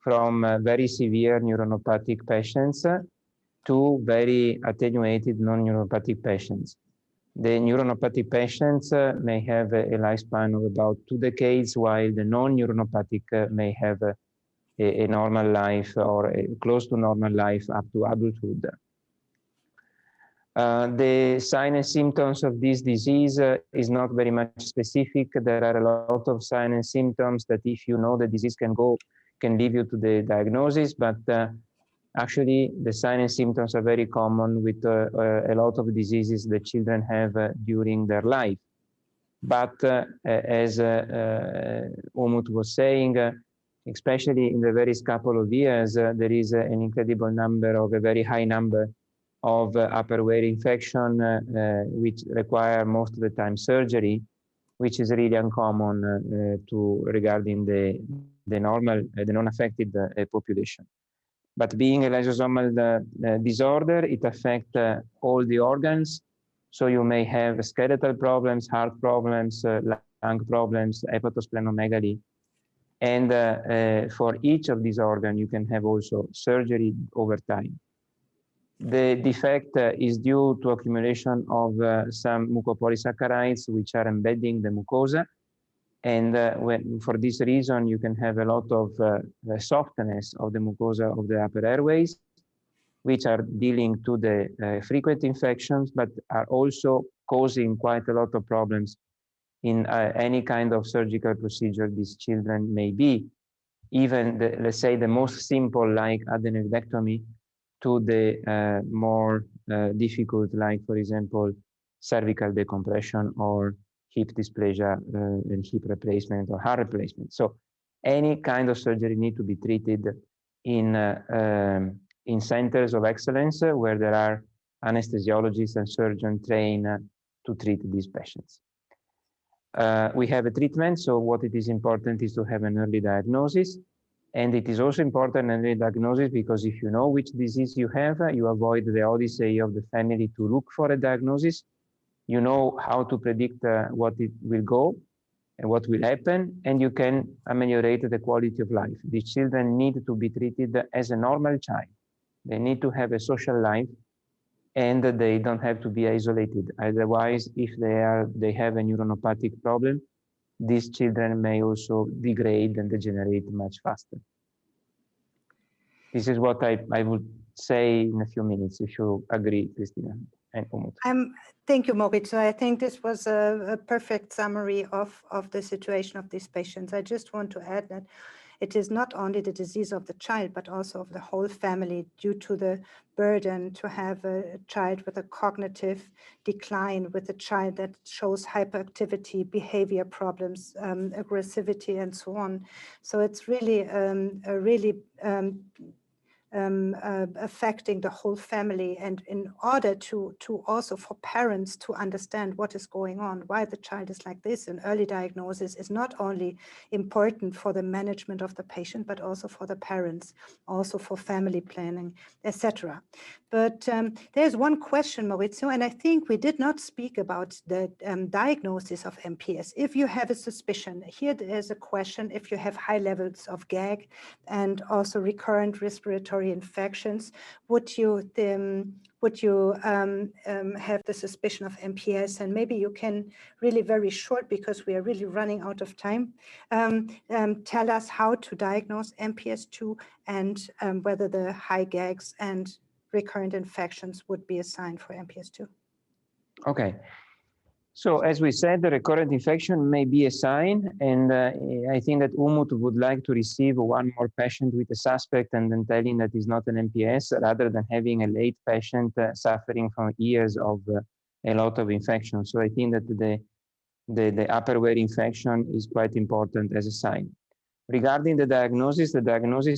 from very severe neuronopathic patients to very attenuated non-neuronopathic patients. The neuronopathic patients may have a lifespan of about 2 decades, while the non-neuronopathic may have a normal life or close to normal life up to adulthood. The signs and symptoms of this disease is not very much specific. There are a lot of signs and symptoms that if you know the disease can lead you to the diagnosis, but actually the signs and symptoms are very common with a lot of diseases that children have during their life. But as Umut was saying, especially in the first couple of years, there is an incredible number of a very high number of upper airway infection, which require most of the time surgery, which is really uncommon regarding the non-affected population. But being a lysosomal disorder, it affects all the organs. So you may have skeletal problems, heart problems, lung problems, hepatosplenomegaly. And for each of these organs, you can have also surgery over time. The defect is due to accumulation of some mucopolysaccharides, which are embedding the mucosa. And for this reason, you can have a lot of softness of the mucosa of the upper airways, which are dealing to the frequent infections, but are also causing quite a lot of problems in any kind of surgical procedure these children may be. Even, let's say, the most simple, like adenoidectomy, to the more difficult, like, for example, cervical decompression or hip dysplasia and hip replacement or heart replacement. So any kind of surgery need to be treated in centers of excellence where there are anesthesiologists and surgeons trained to treat these patients. We have a treatment, so what it is important is to have an early diagnosis. And it is also important in early diagnosis because if you know which disease you have, you avoid the odyssey of the family to look for a diagnosis. You know how to predict what it will go and what will happen, and you can ameliorate the quality of life. These children need to be treated as a normal child. They need to have a social life, and they don't have to be isolated. Otherwise, if they have a neuronopathic problem, these children may also degrade and degenerate much faster. This is what I would say in a few minutes, if you agree, Christina and Umut. Thank you, Maurizio. I think this was a perfect summary of the situation of these patients. I just want to add that it is not only the disease of the child, but also of the whole family due to the burden to have a child with a cognitive decline, with a child that shows hyperactivity, behavior problems, aggressivity, and so on. So it's really affecting the whole family, and in order to also for parents to understand what is going on, why the child is like this, an early diagnosis is not only important for the management of the patient, but also for the parents, also for family planning, etc. But there's one question, Maurizio, and I think we did not speak about the diagnosis of MPS. If you have a suspicion, here there's a question, if you have high levels of gag and also recurrent respiratory infections, would you have the suspicion of MPS? And maybe you can really very short, because we are really running out of time, tell us how to diagnose MPS II and whether the high gags and recurrent infections would be a sign for MPS II. Okay. So as we said, the recurrent infection may be a sign, and I think that Umut would like to receive one more patient with a suspect and then telling that it's not an MPS, rather than having a late patient suffering from years of a lot of infection. So I think that the upper-wear infection is quite important as a sign. Regarding the diagnosis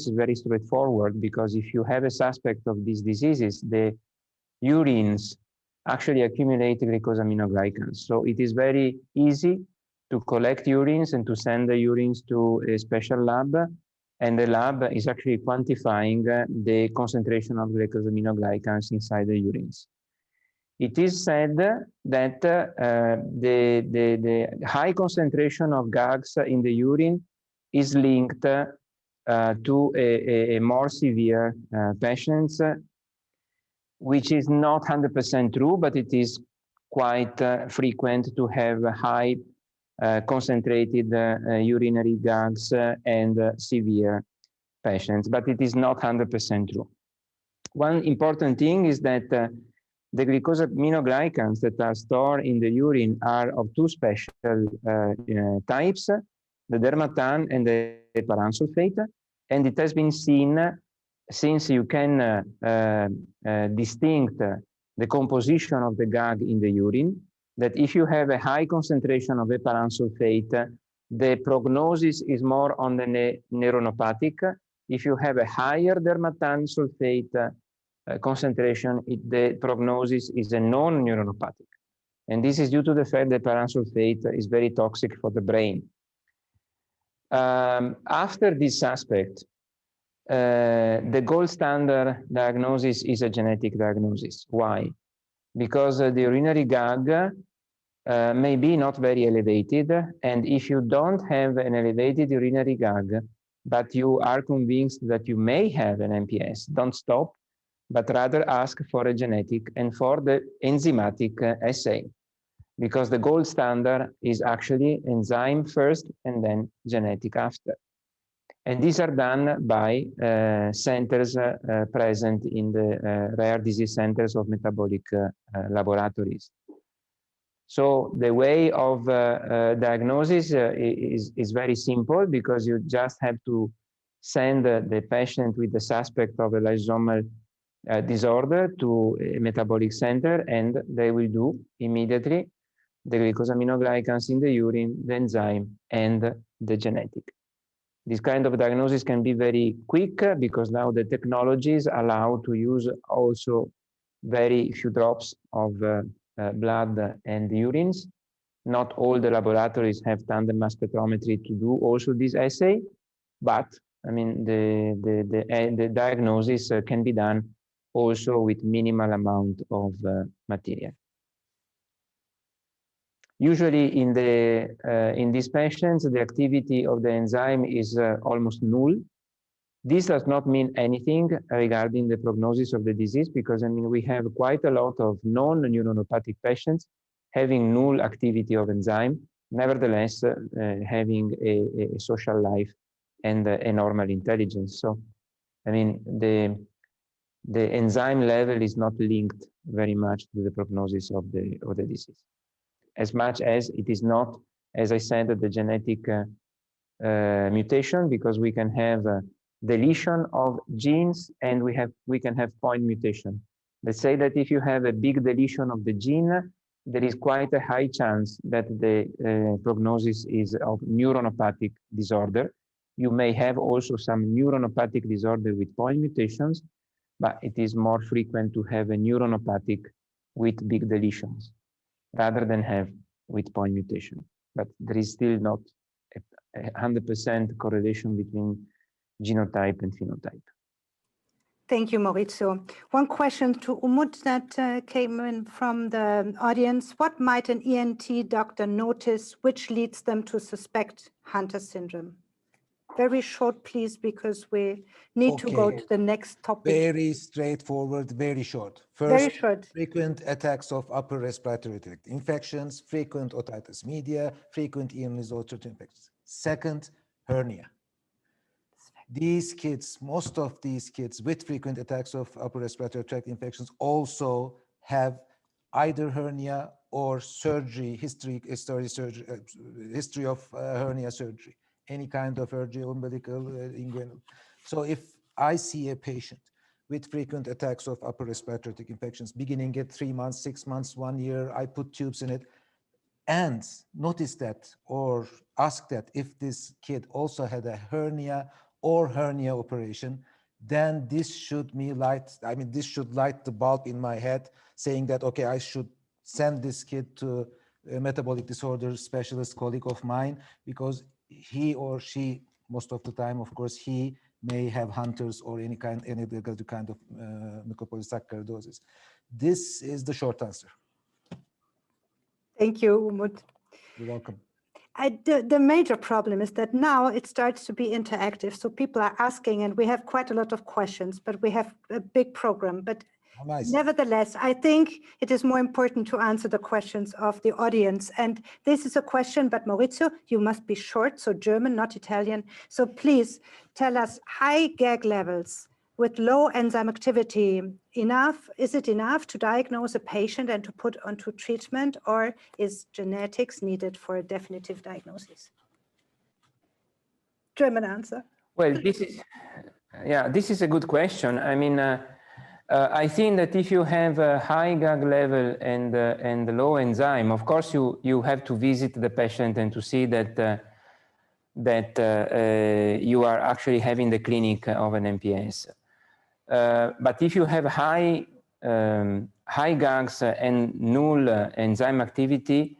is very straightforward, because if you have a suspect of these diseases, the urines actually accumulate glycosaminoglycans. So it is very easy to collect urines and to send the urines to a special lab, and the lab is actually quantifying the concentration of glycosaminoglycans inside the urines. It is said that the high concentration of GAGs in the urine is linked to a more severe patients, which is not 100% true, but it is quite frequent to have high concentrated urinary GAGs and severe patients, but it is not 100% true. One important thing is that the glycosaminoglycans that are stored in the urine are of two special types, the dermatan and the paransulfate, and it has been seen, since you can distinct the composition of the GAG in the urine, that if you have a high concentration of heparansulfate, the prognosis is more on the neuronopathic. If you have a higher dermatan sulfate concentration, the prognosis is a non-neuronopathic. And this is due to the fact that paransulfate is very toxic for the brain. After this suspect, the gold standard diagnosis is a genetic diagnosis. Why? Because the urinary GAG may be not very elevated, and if you don't have an elevated urinary GAG, but you are convinced that you may have an MPS, don't stop, but rather ask for a genetic and for the enzymatic assay, because the gold standard is actually enzyme first and then genetic after. And these are done by centers present in the rare disease centers of metabolic laboratories. So the way of diagnosis is very simple, because you just have to send the patient with the suspect of a lysosomal disorder to a metabolic center, and they will do immediately the glycosaminoglycans in the urine, the enzyme, and the genetic. This kind of diagnosis can be very quick because now the technologies allow to use also very few drops of blood and urines. Not all the laboratories have tandem mass spectrometry to do also this assay, but I mean the diagnosis can be done also with minimal amount of material. Usually in these patients, the activity of the enzyme is almost null. This does not mean anything regarding the prognosis of the disease because I mean we have quite a lot of non-neuronopathic patients having null activity of enzyme, nevertheless having a social life and a normal intelligence. So I mean the enzyme level is not linked very much to the prognosis of the disease, as much as it is not, as I said, the genetic mutation, because we can have deletion of genes and we can have point mutation. Let's say that if you have a big deletion of the gene, there is quite a high chance that the prognosis is of neuronopathic disorder. You may have also some neuronopathic disorder with point mutations, but it is more frequent to have a neuronopathic with big deletions rather than have with point mutation. But there is still not a 100% correlation between genotype and phenotype. Thank you, Maurizio. One question to Umut that came in from the audience. What might an ENT doctor notice which leads them to suspect Hunter syndrome? Very short, please, because we need to go to the next topic. Very straightforward, very short. First, very short. Frequent attacks of upper respiratory tract infections, frequent otitis media, frequent ear-nasal-throat infections. Second, hernia. These kids, most of these kids with frequent attacks of upper respiratory tract infections also have either hernia or surgery, history of hernia surgery, any kind of hernia, umbilical, inguinal. So if I see a patient with frequent attacks of upper respiratory tract infections beginning at 3 months, 6 months, 1 year, I put tubes in it, and notice that or ask that if this kid also had a hernia or hernia operation, then this should this should light the bulb in my head saying that, okay, I should send this kid to a metabolic disorder specialist colleague of mine, because he or she, most of the time, of course, he may have Hunter's or any kind of mucopolysaccharidosis. This is the short answer. Thank you, Umut. You're welcome. The major problem is that now it starts to be interactive. So people are asking, and we have quite a lot of questions, but we have a big program. But nice. Nevertheless, I think it is more important to answer the questions of the audience. And this is a question, but Maurizio, you must be short, so German, not Italian. So please tell us, high GAG levels with low enzyme activity, is it enough to diagnose a patient and to put onto treatment, or is genetics needed for a definitive diagnosis? German answer. Well, this is a good question. I mean, I think that if you have a high GAG level and low enzyme, of course you have to visit the patient and to see that you are actually having the clinic of an MPS. But if you have high GAGs and null enzyme activity,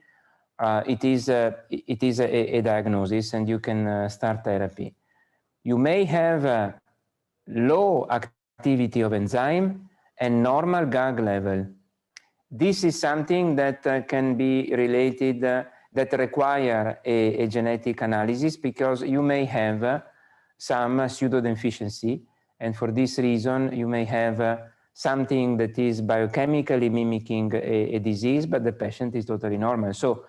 it is a diagnosis, and you can start therapy. You may have low activity of enzyme and normal GAG level. This is something that can be related, that require a genetic analysis, because you may have some pseudodeficiency. And for this reason, you may have something that is biochemically mimicking a disease, but the patient is totally normal. So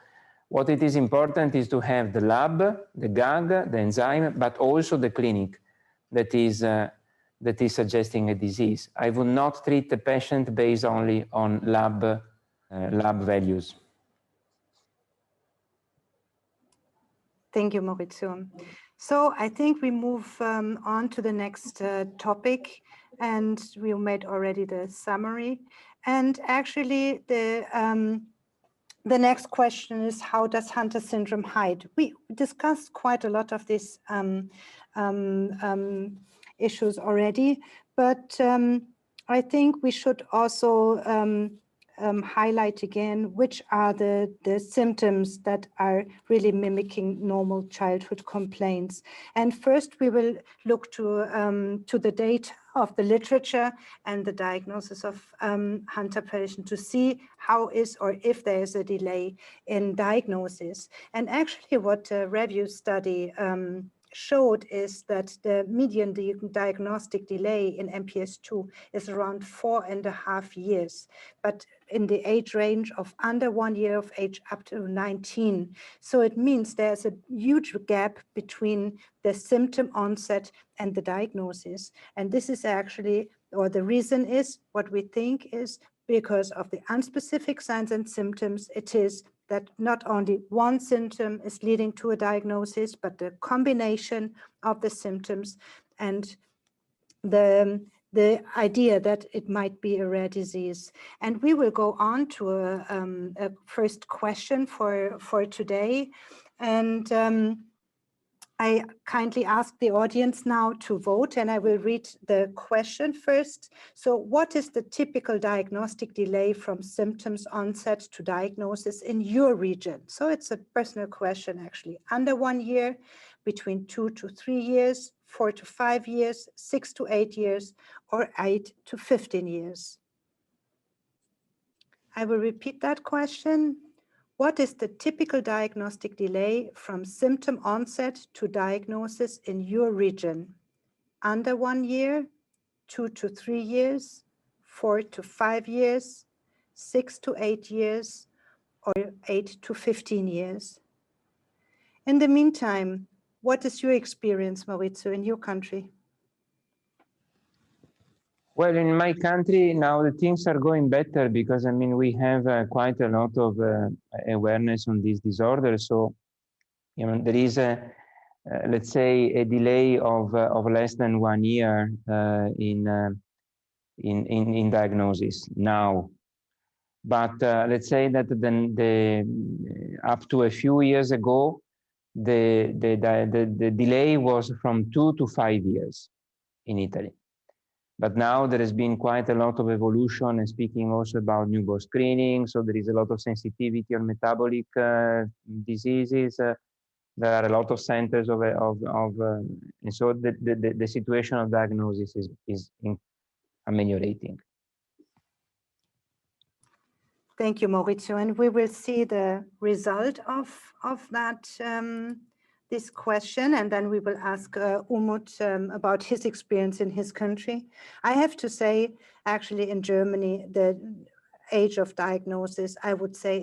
what it is important is to have the lab, the GAG, the enzyme, but also the clinic that is suggesting a disease. I would not treat the patient based only on lab values. Thank you, Maurizio. So I think we move on to the next topic, and we made already the summary. And actually, the the next question is, how does Hunter syndrome hide? We discussed quite a lot of these issues already, but I think we should also highlight again which are the symptoms that are really mimicking normal childhood complaints. And first we will look to the data of the literature and the diagnosis of Hunter patient to see how is or if there is a delay in diagnosis. And actually what the review study showed is that the median diagnostic delay in MPS II is around 4.5 years, but in the age range of under 1 year of age up to 19. So it means there's a huge gap between the symptom onset and the diagnosis. And this is actually, or the reason is, what we think is because of the unspecific signs and symptoms. It is that not only one symptom is leading to a diagnosis, but the combination of the symptoms and the idea that it might be a rare disease. And we will go on to a first question for today. And I kindly ask the audience now to vote, and I will read the question first. So what is the typical diagnostic delay from symptoms onset to diagnosis in your region? So it's a personal question, actually. Under 1 year, between 2 to 3 years, 4 to 5 years, 6 to 8 years, or 8 to 15 years. I will repeat that question. What is the typical diagnostic delay from symptom onset to diagnosis in your region? Under 1 year, 2 to 3 years, 4 to 5 years, 6 to 8 years, or 8 to 15 years. In the meantime, what is your experience, Maurizio, in your country? Well, in my country now the things are going better because I mean we have quite a lot of awareness on this disorder. So you know there is a let's say a delay of less than 1 year in diagnosis now. But let's say that then up to a few years ago the delay was from 2 to 5 years in Italy. But now there has been quite a lot of evolution, and speaking also about newborn screening. So there is a lot of sensitivity on metabolic diseases. There are a lot of centers and so the situation of diagnosis is ameliorating. Thank you, Maurizio. And we will see the result of that this question, and then we will ask Umut about his experience in his country. I have to say, actually, in Germany, the age of diagnosis, I would say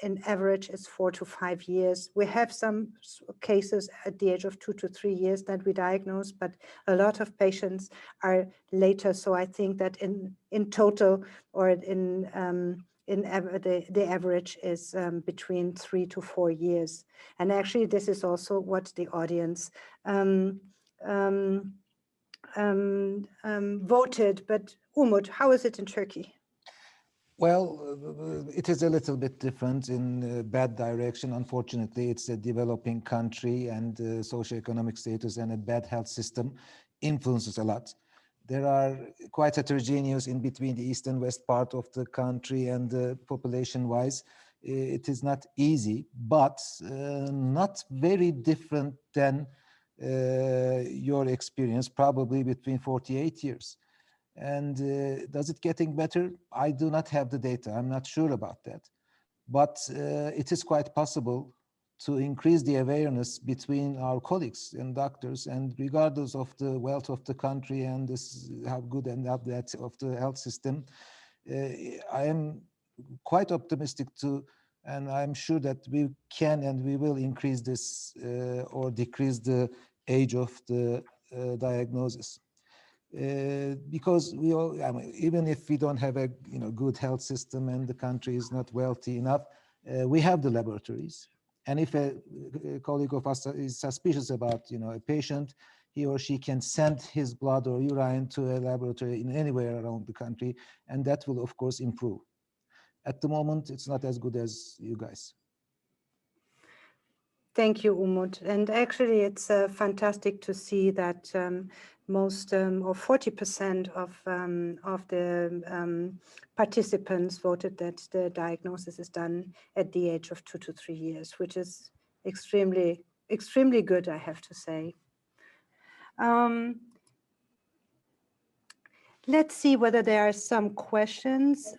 in average is 4 to 5 years. We have some cases at the age of 2 to 3 years that we diagnose, but a lot of patients are later. So I think that in total, or the average is between 3 to 4 years. And actually, this is also what the audience voted. But Umut, how is it in Turkey? Well, it is a little bit different in a bad direction. Unfortunately, it's a developing country, and socioeconomic status and a bad health system influences a lot. There are quite heterogeneous in between the east and west part of the country, and population-wise, it is not easy, but not very different than your experience, probably between 48 years. And does it getting better? I do not have the data. I'm not sure about that. But it is quite possible to increase the awareness between our colleagues and doctors, and regardless of the wealth of the country and this, how good and how bad of the health system, I am quite optimistic and I'm sure that we can and we will increase this or decrease the age of the diagnosis. Because we all, I mean, even if we don't have a good health system and the country is not wealthy enough, we have the laboratories. And if a colleague of us is suspicious about a patient, he or she can send his blood or urine to a laboratory in anywhere around the country, and that will of course improve. at the moment, it's not as good as you guys. Thank you, Umut. And actually, it's fantastic to see that most or 40% of the participants voted that the diagnosis is done at the age of 2 to 3 years, which is extremely good, I have to say. Let's see whether there are some questions.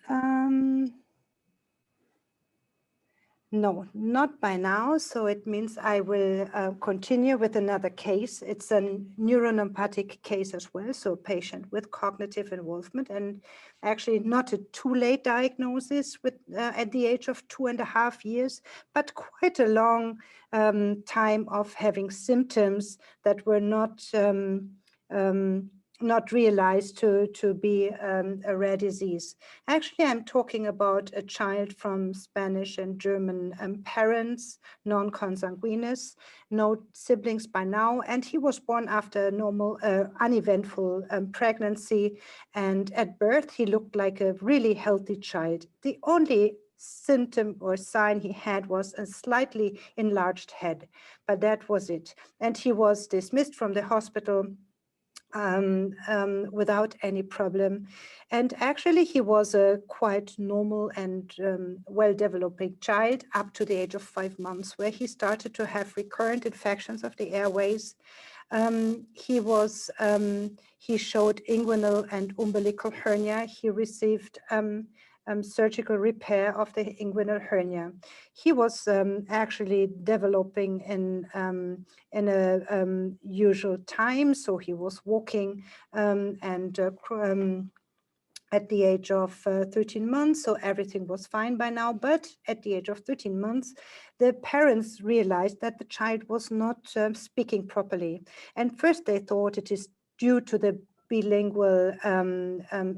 No, not by now. So it means I will continue with another case. It's a neuronopathic case as well. So a patient with cognitive involvement, and actually not a too late diagnosis with at the age of 2.5 years, but quite a long time of having symptoms that were not realized to be a rare disease. Actually, I'm talking about a child from Spanish and German parents, non-consanguineous, no siblings by now, and he was born after a normal, uneventful pregnancy, and at birth, he looked like a really healthy child. The only symptom or sign he had was a slightly enlarged head, but that was it. And he was dismissed from the hospital without any problem. And actually, he was a quite normal and well-developing child up to the age of 5 months, where he started to have recurrent infections of the airways. He showed inguinal and umbilical hernia. He received surgical repair of the inguinal hernia. He was actually developing in a usual time, so he was walking at the age of 13 months, so everything was fine by now. But at the age of 13 months, the parents realized that the child was not speaking properly. And first they thought it is due to the bilingual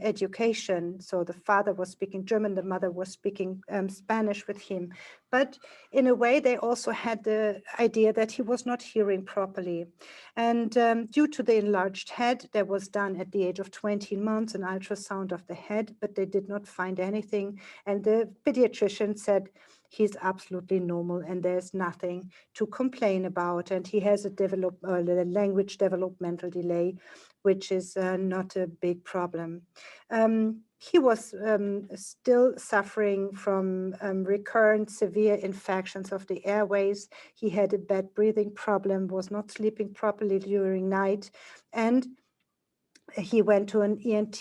education. So the father was speaking German, the mother was speaking Spanish with him. But in a way, they also had the idea that he was not hearing properly. And due to the enlarged head, there was done at the age of 20 months an ultrasound of the head, but they did not find anything. And the pediatrician said, he's absolutely normal and there's nothing to complain about. And he has a language developmental delay, which is not a big problem. He was still suffering from recurrent severe infections of the airways. He had a bad breathing problem, was not sleeping properly during night, and he went to an ENT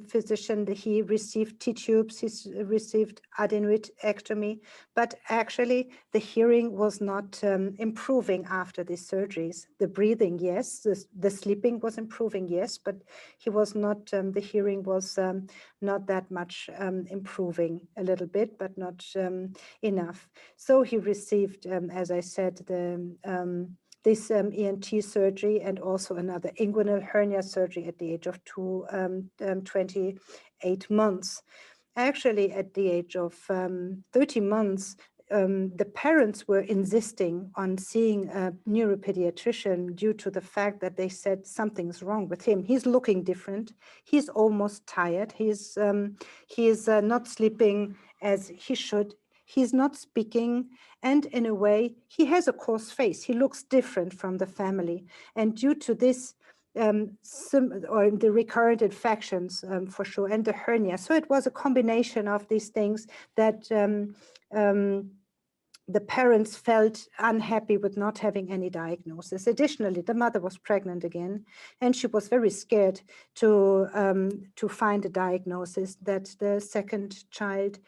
physician. He received T-tubes, he received adenoidectomy, but actually the hearing was not improving after these surgeries. The breathing, yes, the sleeping was improving, yes, but he was not, the hearing was not that much improving, a little bit, but not enough. So he received, as I said, this ENT surgery and also another inguinal hernia surgery at the age of 28 months. Actually, at the age of 30 months, the parents were insisting on seeing a neuropediatrician due to the fact that they said something's wrong with him. He's looking different. He's almost tired. He's not sleeping as he should. He's not speaking, and in a way, he has a coarse face. He looks different from the family. And due to this, or the recurrent infections for sure, and the hernia. So it was a combination of these things that the parents felt unhappy with not having any diagnosis. Additionally, the mother was pregnant again, and she was very scared to find a diagnosis that the second child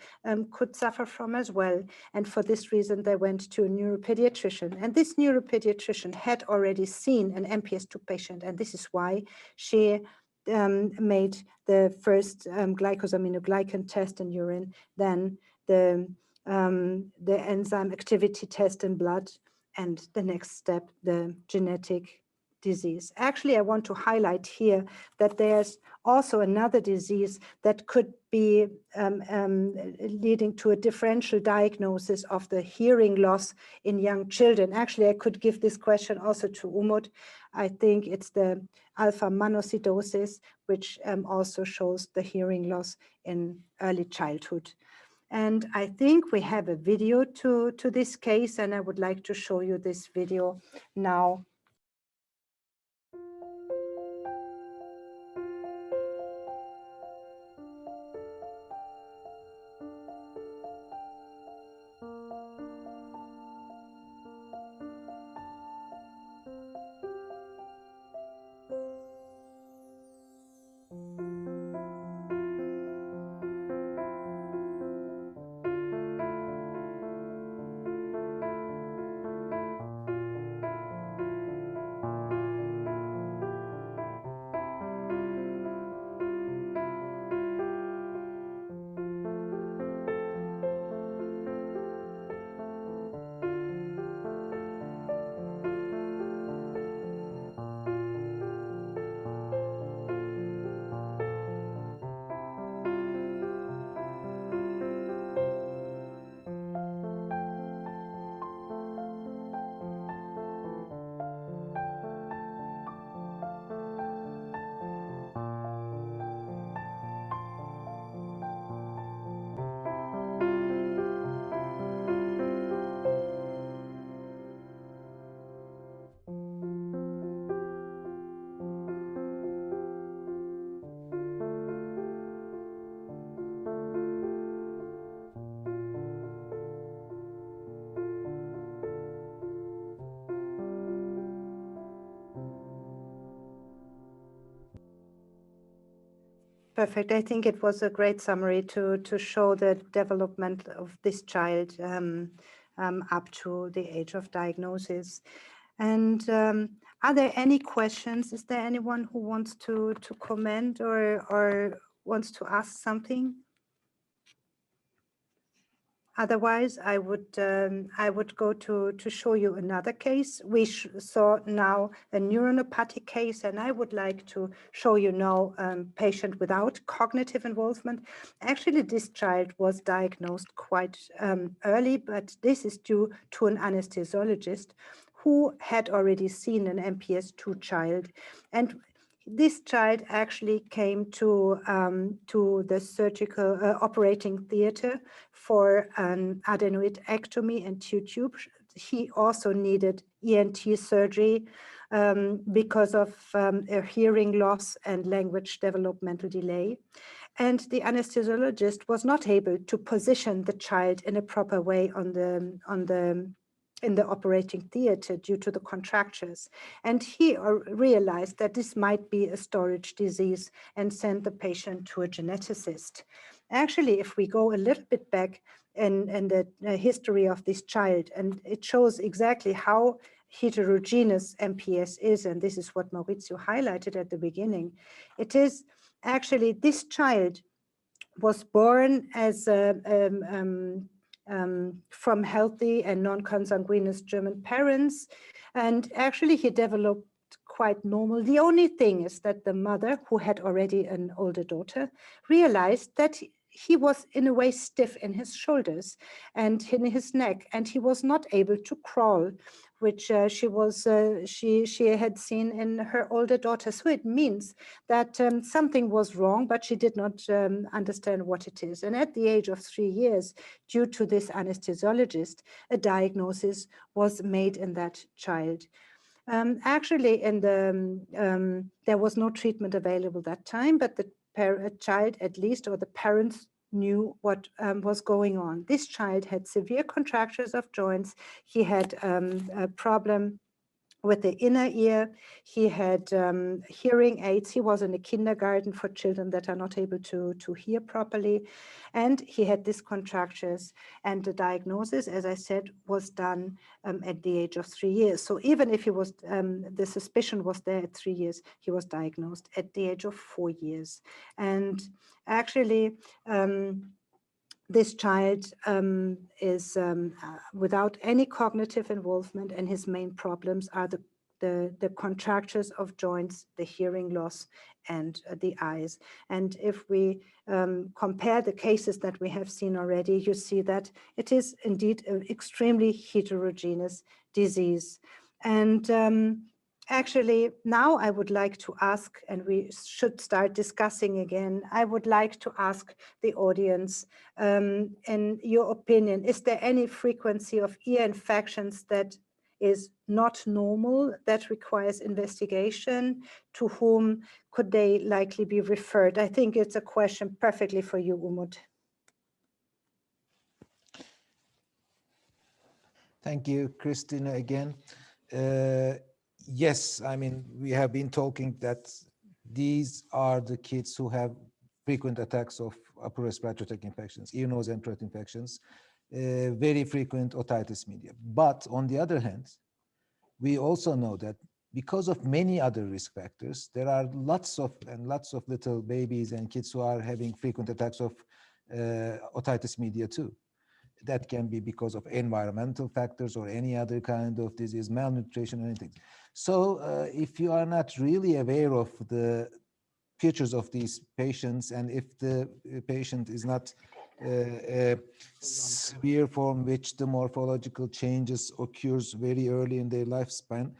could suffer from as well. And for this reason, they went to a neuropediatrician. And this neuropediatrician had already seen an MPS II patient, and this is why she made the first glycosaminoglycan test in urine, then the enzyme activity test in blood, and the next step, the genetic disease. Actually, I want to highlight here that there's also another disease that could be leading to a differential diagnosis of the hearing loss in young children. Actually, I could give this question also to Umut. I think it's the alpha monocytosis, which also shows the hearing loss in early childhood. And I think we have a video to this case, and I would like to show you this video now. Perfect. I think it was a great summary to show the development of this child up to the age of diagnosis. And are there any questions? Is there anyone who wants to comment or wants to ask something? Otherwise, I would go to show you another case. We saw now a neuronopathic case, and I would like to show you now a patient without cognitive involvement. Actually, this child was diagnosed quite early, but this is due to an anesthesiologist who had already seen an MPS II child. And this child actually came to the surgical operating theater for an adenoidectomy and tube. He also needed ENT surgery because of a hearing loss and language developmental delay. And the anesthesiologist was not able to position the child in a proper way in the operating theater due to the contractures. And he realized that this might be a storage disease and sent the patient to a geneticist. Actually, if we go a little bit back in the history of this child, and it shows exactly how heterogeneous MPS is, and this is what Maurizio highlighted at the beginning. It is actually, this child was born as from healthy and non-consanguineous German parents. And actually he developed quite normal. The only thing is that the mother, who had already an older daughter, realized that he was in a way stiff in his shoulders and in his neck, and he was not able to crawl, which she had seen in her older daughter. So it means that something was wrong, but she did not understand what it is. And at the age of 3 years, due to this anesthesiologist, a diagnosis was made in that child. Actually, there was no treatment available that time, but the child, at least, or the parents, knew what was going on. This child had severe contractures of joints. He had a problem with the inner ear. He had hearing aids. He was in a kindergarten for children that are not able to hear properly. And he had these contractures. And the diagnosis, as I said, was done at the age of 3 years. So even if he was, the suspicion was there at 3 years, he was diagnosed at the age of 4 years. And actually, this child is without any cognitive involvement, and his main problems are the the contractures of joints, the hearing loss, and the eyes. And if we compare the cases that we have seen already, you see that it is indeed an extremely heterogeneous disease. And actually, now I would like to ask, and we should start discussing again, I would like to ask the audience, in your opinion, is there any frequency of ear infections that is not normal, that requires investigation? To whom could they likely be referred? I think it's a question perfectly for you, Umut. Thank you, Christina, again. Yes, I mean, we have been talking that these are the kids who have frequent attacks of upper respiratory tract infections, ear, nose, and throat infections, very frequent otitis media. But on the other hand, we also know that because of many other risk factors, there are lots of little babies and kids who are having frequent attacks of otitis media too. That can be because of environmental factors or any other kind of disease, malnutrition or anything. So if you are not really aware of the features of these patients, and if the patient is not a severe form which the morphological changes occurs very early in their lifespan,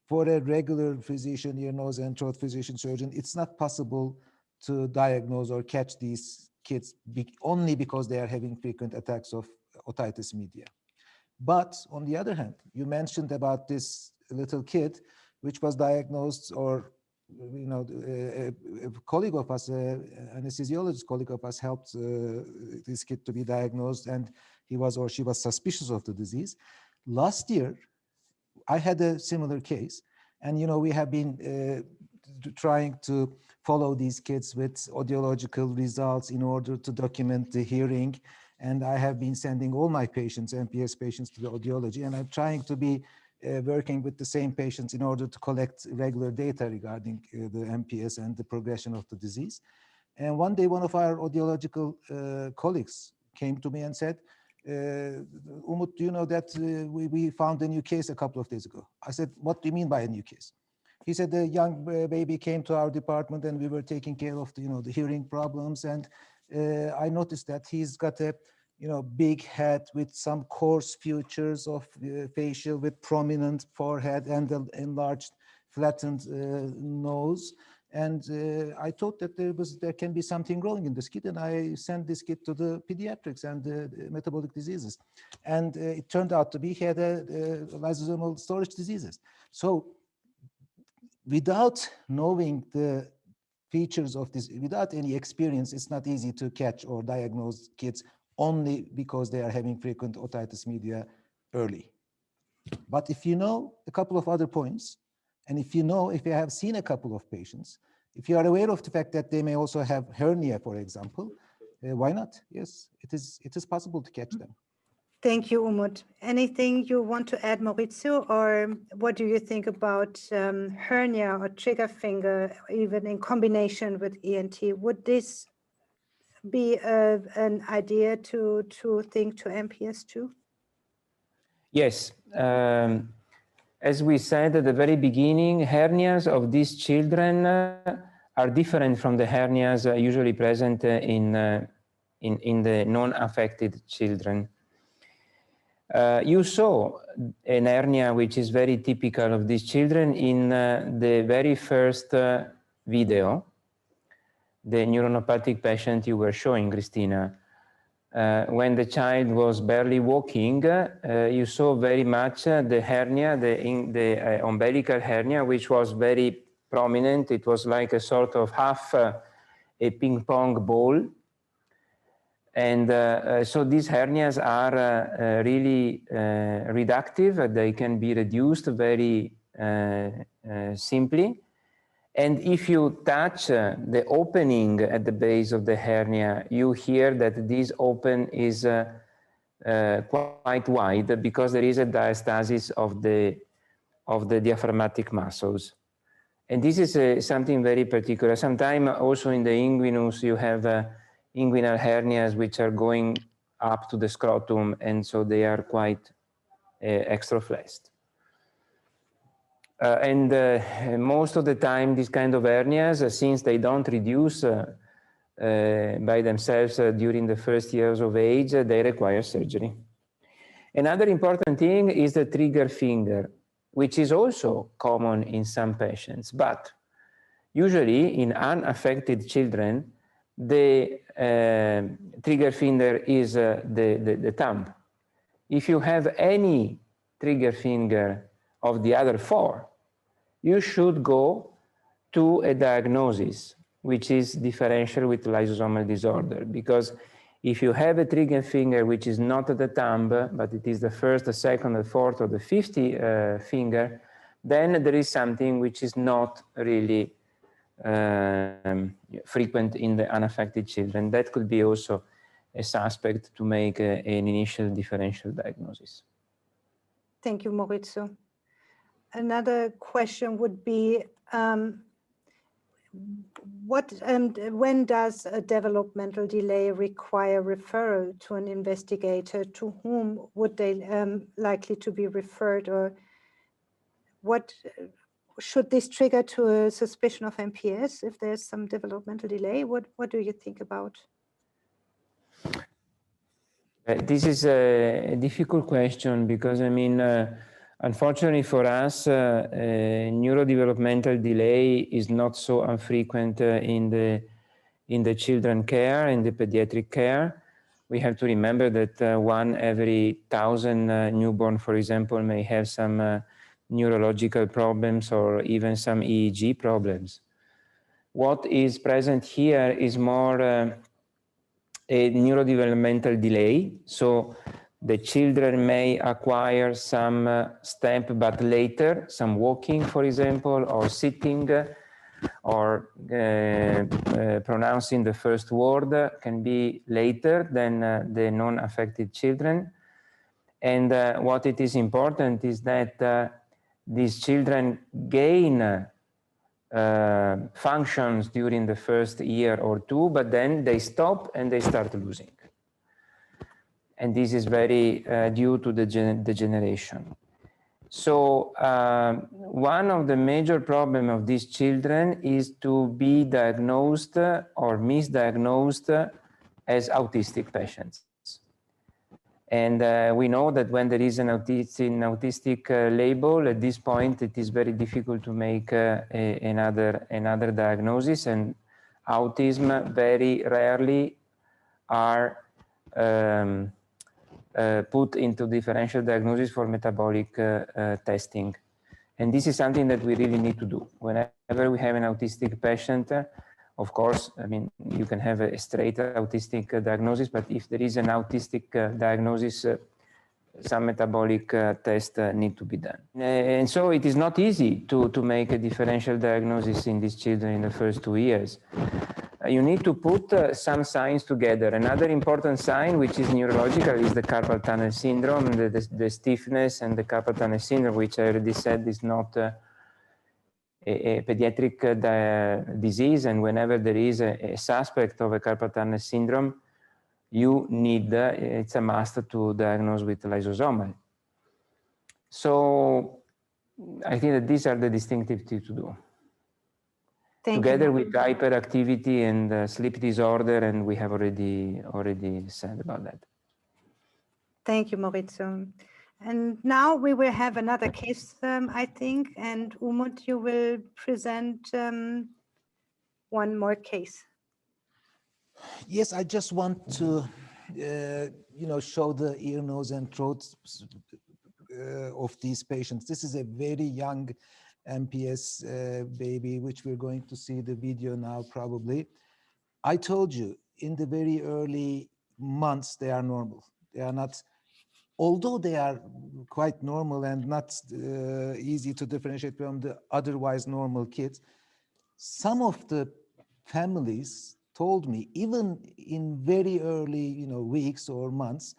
for a regular physician, ear, nose, and throat physician surgeon, it's not possible to diagnose or catch these kids only because they are having frequent attacks of otitis media. But on the other hand, you mentioned about this little kid which was diagnosed, or a colleague of us, anesthesiologist colleague of us, helped this kid to be diagnosed, and he was or she was suspicious of the disease. Last year, I had a similar case, and we have been trying to follow these kids with audiological results in order to document the hearing. And I have been sending all my patients, MPS patients, to the audiology, and I'm trying to be working with the same patients in order to collect regular data regarding the MPS and the progression of the disease. And one day, one of our audiological colleagues came to me and said, Umut, do you know that we found a new case a couple of days ago? I said, what do you mean by a new case? He said, the young baby came to our department and we were taking care of the hearing problems. And I noticed that he's got a big head with some coarse features of facial, with prominent forehead and an enlarged, flattened nose. And I thought that there can be something wrong in this kid, and I sent this kid to the pediatrics and metabolic diseases. And it turned out to be he had lysosomal storage diseases. So without knowing the features of this, without any experience, it's not easy to catch or diagnose kids only because they are having frequent otitis media early. But if you know a couple of other points, and if you have seen a couple of patients, if you are aware of the fact that they may also have hernia, for example, why not? Yes, it is possible to catch them. Thank you, Umut. Anything you want to add, Maurizio, or what do you think about hernia or trigger finger, even in combination with ENT? Would this be an idea to think to MPS too? Yes. As we said at the very beginning, hernias of these children are different from the hernias usually present in the non-affected children. You saw an hernia which is very typical of these children in the very first video, the neuronopathic patient you were showing, Christina. When the child was barely walking, you saw very much the hernia, the umbilical hernia, which was very prominent. It was like a sort of half a ping pong ball. And so these hernias are really reductive. They can be reduced very simply. And if you touch the opening at the base of the hernia, you hear that this open is quite wide because there is a diastasis of the diaphragmatic muscles. And this is something very particular. Sometimes also in the inguinus, you have inguinal hernias which are going up to the scrotum, and so they are quite extraflexed. Most of the time, these kind of hernias, since they don't reduce by themselves during the first years of age, they require surgery. Another important thing is the trigger finger, which is also common in some patients, but usually in unaffected children, the trigger finger is the thumb. If you have any trigger finger of the other four, you should go to a diagnosis, which is differential with lysosomal disorder, because if you have a trigger finger which is not the thumb, but it is the first, the second, the fourth, or the fifth finger, then there is something which is not really frequent in the unaffected children. That could be also a suspect to make an initial differential diagnosis. Thank you, Maurizio. Another question would be, when does a developmental delay require referral to an investigator? To whom would they likely to be referred, or what should this trigger to a suspicion of MPS if there's some developmental delay? What do you think about? This is a difficult question because, I mean, unfortunately for us, neurodevelopmental delay is not so infrequent in the children care, in the pediatric care. We have to remember that 1 every 1,000 newborn, for example, may have some neurological problems or even some EEG problems. What is present here is more a neurodevelopmental delay. So the children may acquire some step, but later, some walking, for example, or sitting, or pronouncing the first word can be later than the non-affected children. And what it is important is that these children gain functions during the first year or two, but then they stop and they start losing. And this is very due to the degeneration. So one of the major problems of these children is to be diagnosed or misdiagnosed as autistic patients. And we know that when there is an autistic label, at this point, it is very difficult to make another diagnosis, and autism very rarely are put into differential diagnosis for metabolic testing. And this is something that we really need to do. Whenever we have an autistic patient, of course, I mean, you can have a straight autistic diagnosis, but if there is an autistic diagnosis, some metabolic tests need to be done. And so it is not easy to make a differential diagnosis in these children in the first 2 years. You need to put some signs together. Another important sign, which is neurological, is the carpal tunnel syndrome, the stiffness and the carpal tunnel syndrome, which I already said is not a pediatric disease, and whenever there is a suspect of a carpal tunnel syndrome, you need, it's a must to diagnose with lysosomal. So I think that these are the distinctive things to do. Together with hyperactivity and sleep disorder, and we have already said about that. Thank you, Maurizio. And now we will have another case, I think, and Umut, you will present one more case. Yes, I just want to, show the ear, nose, and throat of these patients. This is a very young MPS baby, which we're going to see the video now probably. I told you, in the very early months, they are normal. They are not, although they are quite normal and not easy to differentiate from the otherwise normal kids, some of the families told me, even in very early weeks or months,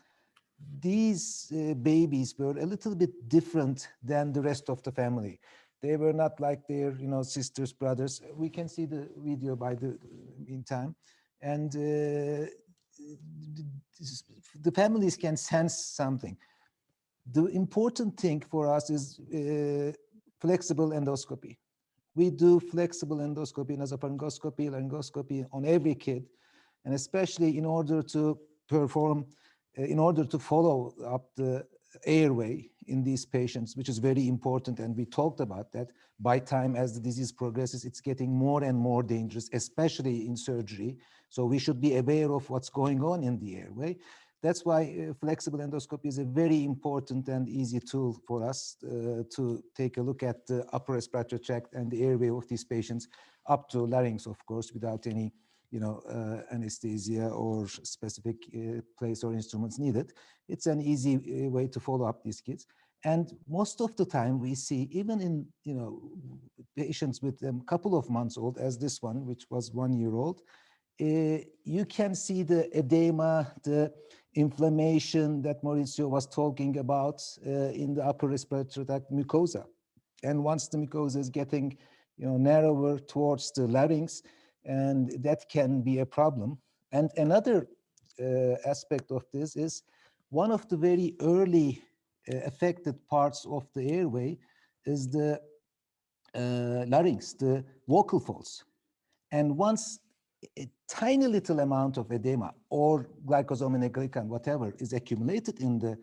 these babies were a little bit different than the rest of the family. They were not like their sisters, brothers. We can see the video by the meantime. And the families can sense something. The important thing for us is flexible endoscopy. We do flexible endoscopy, nasopharyngoscopy, laryngoscopy on every kid, and especially in order to perform, in order to follow up the airway in these patients, which is very important, and we talked about that. By time as the disease progresses, it's getting more and more dangerous, especially in surgery. So we should be aware of what's going on in the airway. That's why flexible endoscopy is a very important and easy tool for us to take a look at the upper respiratory tract and the airway of these patients, up to larynx, of course, without any anesthesia or specific place or instruments needed. It's an easy way to follow up these kids. And most of the time we see, even in patients with a couple of months old, as this one, which was 1 year old, you can see the edema, the inflammation that Maurizio was talking about in the upper respiratory tract mucosa. And once the mucosa is getting narrower towards the larynx, and that can be a problem. And another aspect of this is one of the very early affected parts of the airway is the larynx, the vocal folds. And once a tiny little amount of edema or glycosaminoglycan, whatever, is accumulated in the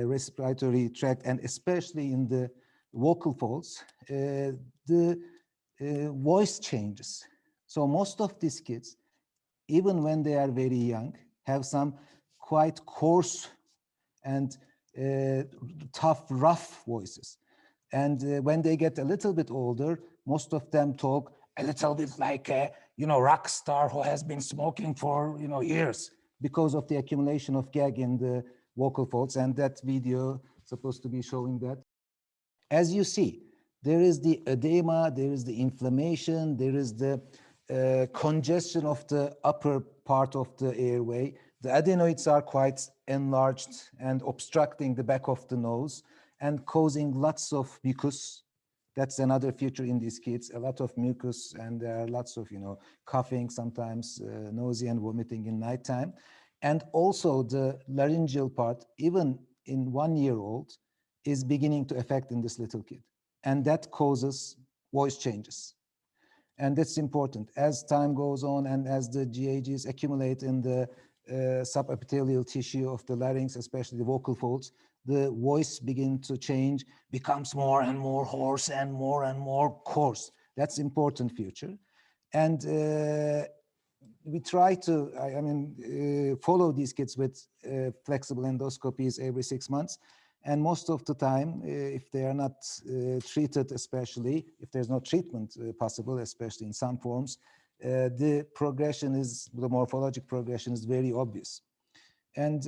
respiratory tract, and especially in the vocal folds, the voice changes. So most of these kids, even when they are very young, have some quite coarse and tough, rough voices. And when they get a little bit older, most of them talk a little bit like a rock star who has been smoking for years, because of the accumulation of gag in the vocal folds. And that video is supposed to be showing that. As you see, there is the edema, there is the inflammation, there is the congestion of the upper part of the airway. The adenoids are quite enlarged and obstructing the back of the nose and causing lots of mucus. That's another feature in these kids, a lot of mucus, and there are lots of coughing, sometimes nausea and vomiting in nighttime. And also the laryngeal part, even in 1 year old, is beginning to affect in this little kid. And that causes voice changes. And that's important. As time goes on and as the GAGs accumulate in the subepithelial tissue of the larynx, especially the vocal folds, the voice begins to change, becomes more and more hoarse and more coarse. That's important feature. And we try to, follow these kids with flexible endoscopies every 6 months. And most of the time, if they are not treated, especially if there's no treatment possible, especially in some forms, the morphologic progression is very obvious. And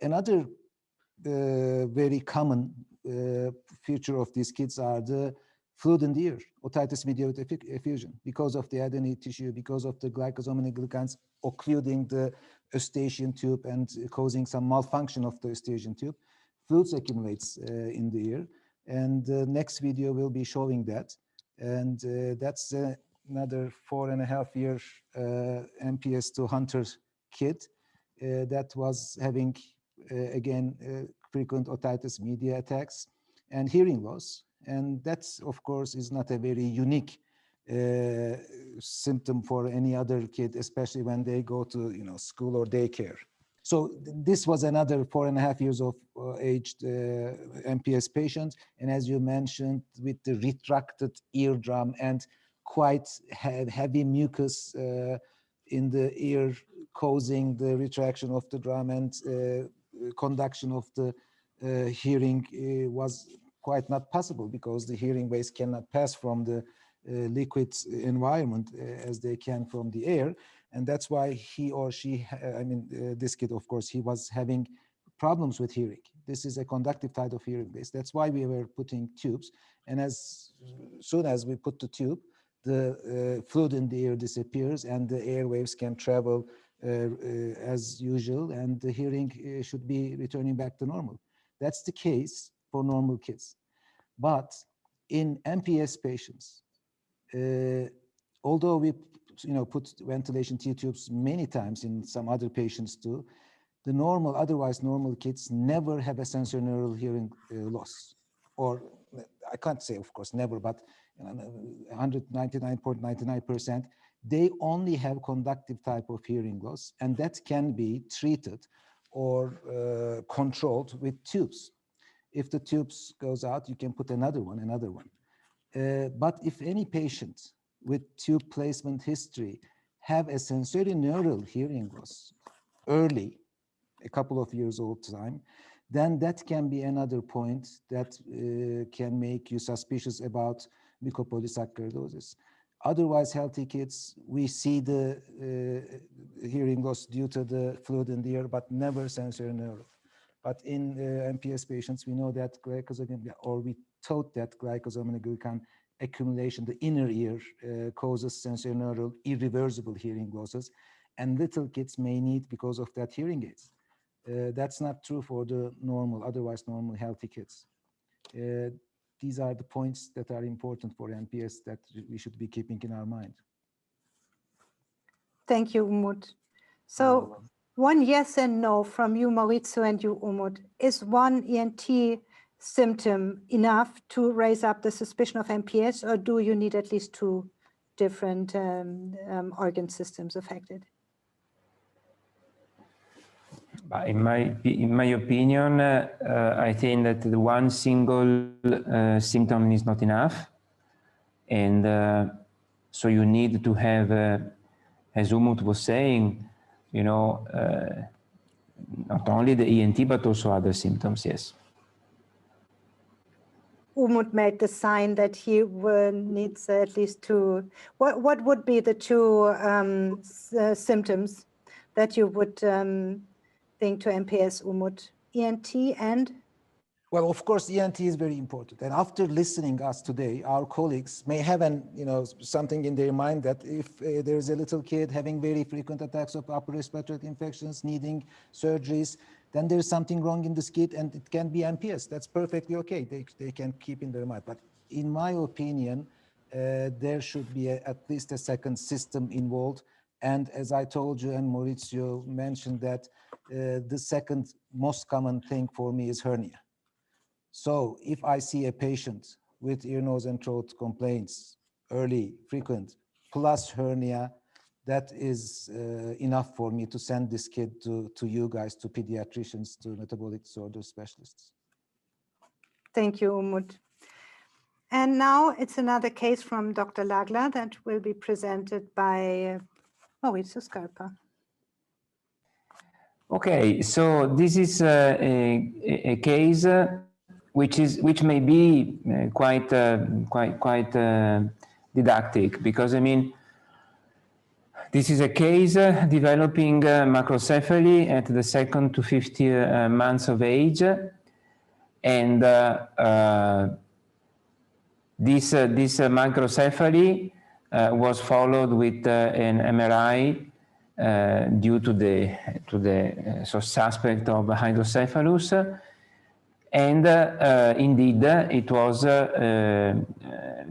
another very common feature of these kids are the fluid in the ear, otitis-mediated effusion, because of the adenoid tissue, because of the glycosaminoglycans occluding the eustachian tube and causing some malfunction of the eustachian tube. Fluids accumulates in the ear, and the next video will be showing that. And that's another 4.5-year MPS II Hunter kid that was having, again, frequent otitis media attacks and hearing loss. And that's, of course, is not a very unique symptom for any other kid, especially when they go to school or daycare. So this was another 4.5 years of aged MPS patient. And as you mentioned, with the retracted eardrum and quite heavy mucus in the ear, causing the retraction of the drum and conduction of the hearing was quite not possible, because the hearing waves cannot pass from the liquid environment as they can from the air. And that's why he or she, this kid, of course, he was having problems with hearing. This is a conductive type of hearing base. That's why we were putting tubes. And as soon as we put the tube, the fluid in the ear disappears and the air waves can travel as usual, and the hearing should be returning back to normal. That's the case for normal kids. But in MPS patients, although we put ventilation T-tubes many times in some other patients too, the otherwise normal kids never have a sensorineural hearing loss, or I can't say, of course, never, but 199.99%, they only have conductive type of hearing loss, and that can be treated or controlled with tubes. If the tubes goes out, you can put another one. But if any patient with tube placement history have a sensory neural hearing loss early, a couple of years old time, then that can be another point that can make you suspicious about mucopolysaccharidosis. Otherwise, healthy kids, we see the hearing loss due to the fluid in the ear, but never sensory neural. But in MPS patients, we know that glycosaminoglycan, or we thought that glycosaminoglycan accumulation, the inner ear, causes sensory neural irreversible hearing losses, and little kids may need, because of that, hearing aids. That's not true for the normal, otherwise normal healthy kids. These are the points that are important for MPS that we should be keeping in our mind. Thank you, Umut. So one yes and no from you, Maurizio, and you, Umut. Is one ENT symptom enough to raise up the suspicion of MPS, or do you need at least two different organ systems affected? In my opinion, I think that the one single symptom is not enough, and so you need to have, as Umut was saying, you know, not only the ENT but also other symptoms. Yes. Umut made the sign that he needs at least two. What would be the two symptoms that you would think to MPS, Umut? ENT and? Well, of course, ENT is very important. And after listening us today, our colleagues may have something in their mind that if there's a little kid having very frequent attacks of upper respiratory infections, needing surgeries, then there's something wrong in this kid, and it can be MPS. That's perfectly okay. They can keep in their mind. But in my opinion, there should be at least a second system involved. And as I told you, and Maurizio mentioned that the second most common thing for me is hernia. So if I see a patient with ear, nose, and throat complaints, early, frequent, plus hernia, that is enough for me to send this kid to you guys, to pediatricians, to metabolic disorder specialists. Thank you, Umut. And now it's another case from Dr. Lagla that will be presented by Maurizio Scarpa. Okay, so this is a case which may be quite didactic, because I mean, this is a case developing macrocephaly at the 2nd to 5th months of age, and this macrocephaly was followed with an MRI due to the suspect of hydrocephalus, and indeed it was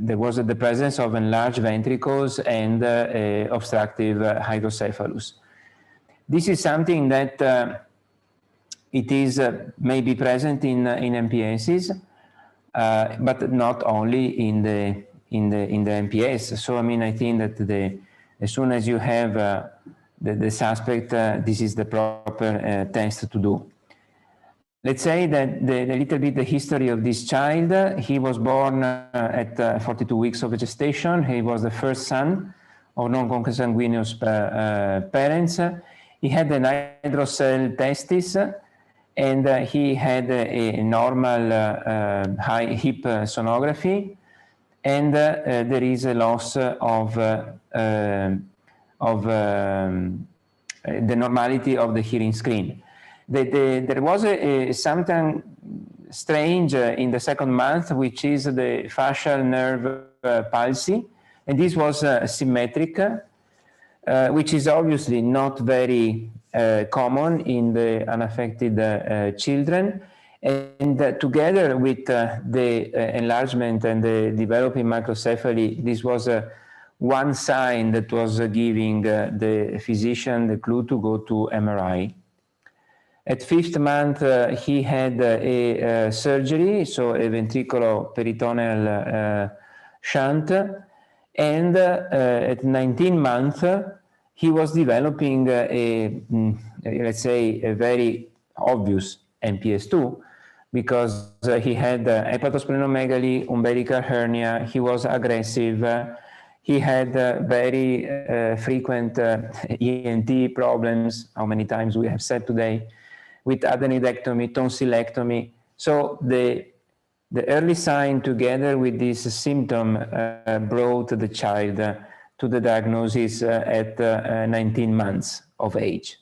there was the presence of enlarged ventricles and obstructive hydrocephalus. This is something that it is maybe present in MPSs, but not only in the MPS. So I mean, I think that as soon as you have the suspect, this is the proper test to do. Let's say that a little bit the history of this child. He was born at 42 weeks of gestation. He was the first son of non-consanguineous parents. He had an hydrocele testis, and he had a normal high hip sonography, and there is a loss of the normality of the hearing screen. There was something strange in the 2nd month, which is the facial nerve palsy, and this was symmetric, which is obviously not very common in the unaffected children, and together with the enlargement and the developing microcephaly, this was one sign that was giving the physician the clue to go to MRI. At 5th month, he had a surgery, so a ventriculoperitoneal shunt, and at 19 months, he was developing let's say, a very obvious MPS II, because he had hepatosplenomegaly, umbilical hernia, he was aggressive, he had very frequent ENT problems, how many times we have said today, with adenidectomy, tonsillectomy. So the early sign together with this symptom brought the child to the diagnosis at 19 months of age,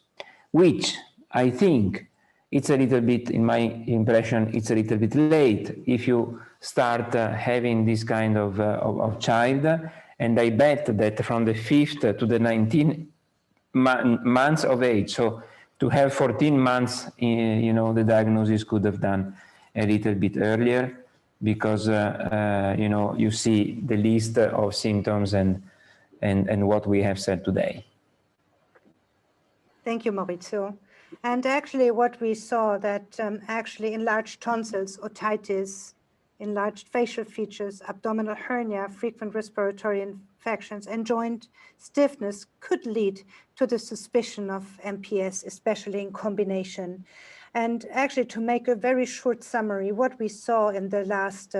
which I think it's a little bit, in my impression, it's a little bit late if you start having this kind of child. And I bet that from the 5th to the 19 months of age, so to have 14 months, you know, the diagnosis could have done a little bit earlier, because you know, you see the list of symptoms and what we have said today. Thank you, Maurizio. And actually what we saw that actually enlarged tonsils, otitis, enlarged facial features, abdominal hernia, frequent respiratory infections, and joint stiffness could lead to the suspicion of MPS, especially in combination. And actually, to make a very short summary, what we saw in the last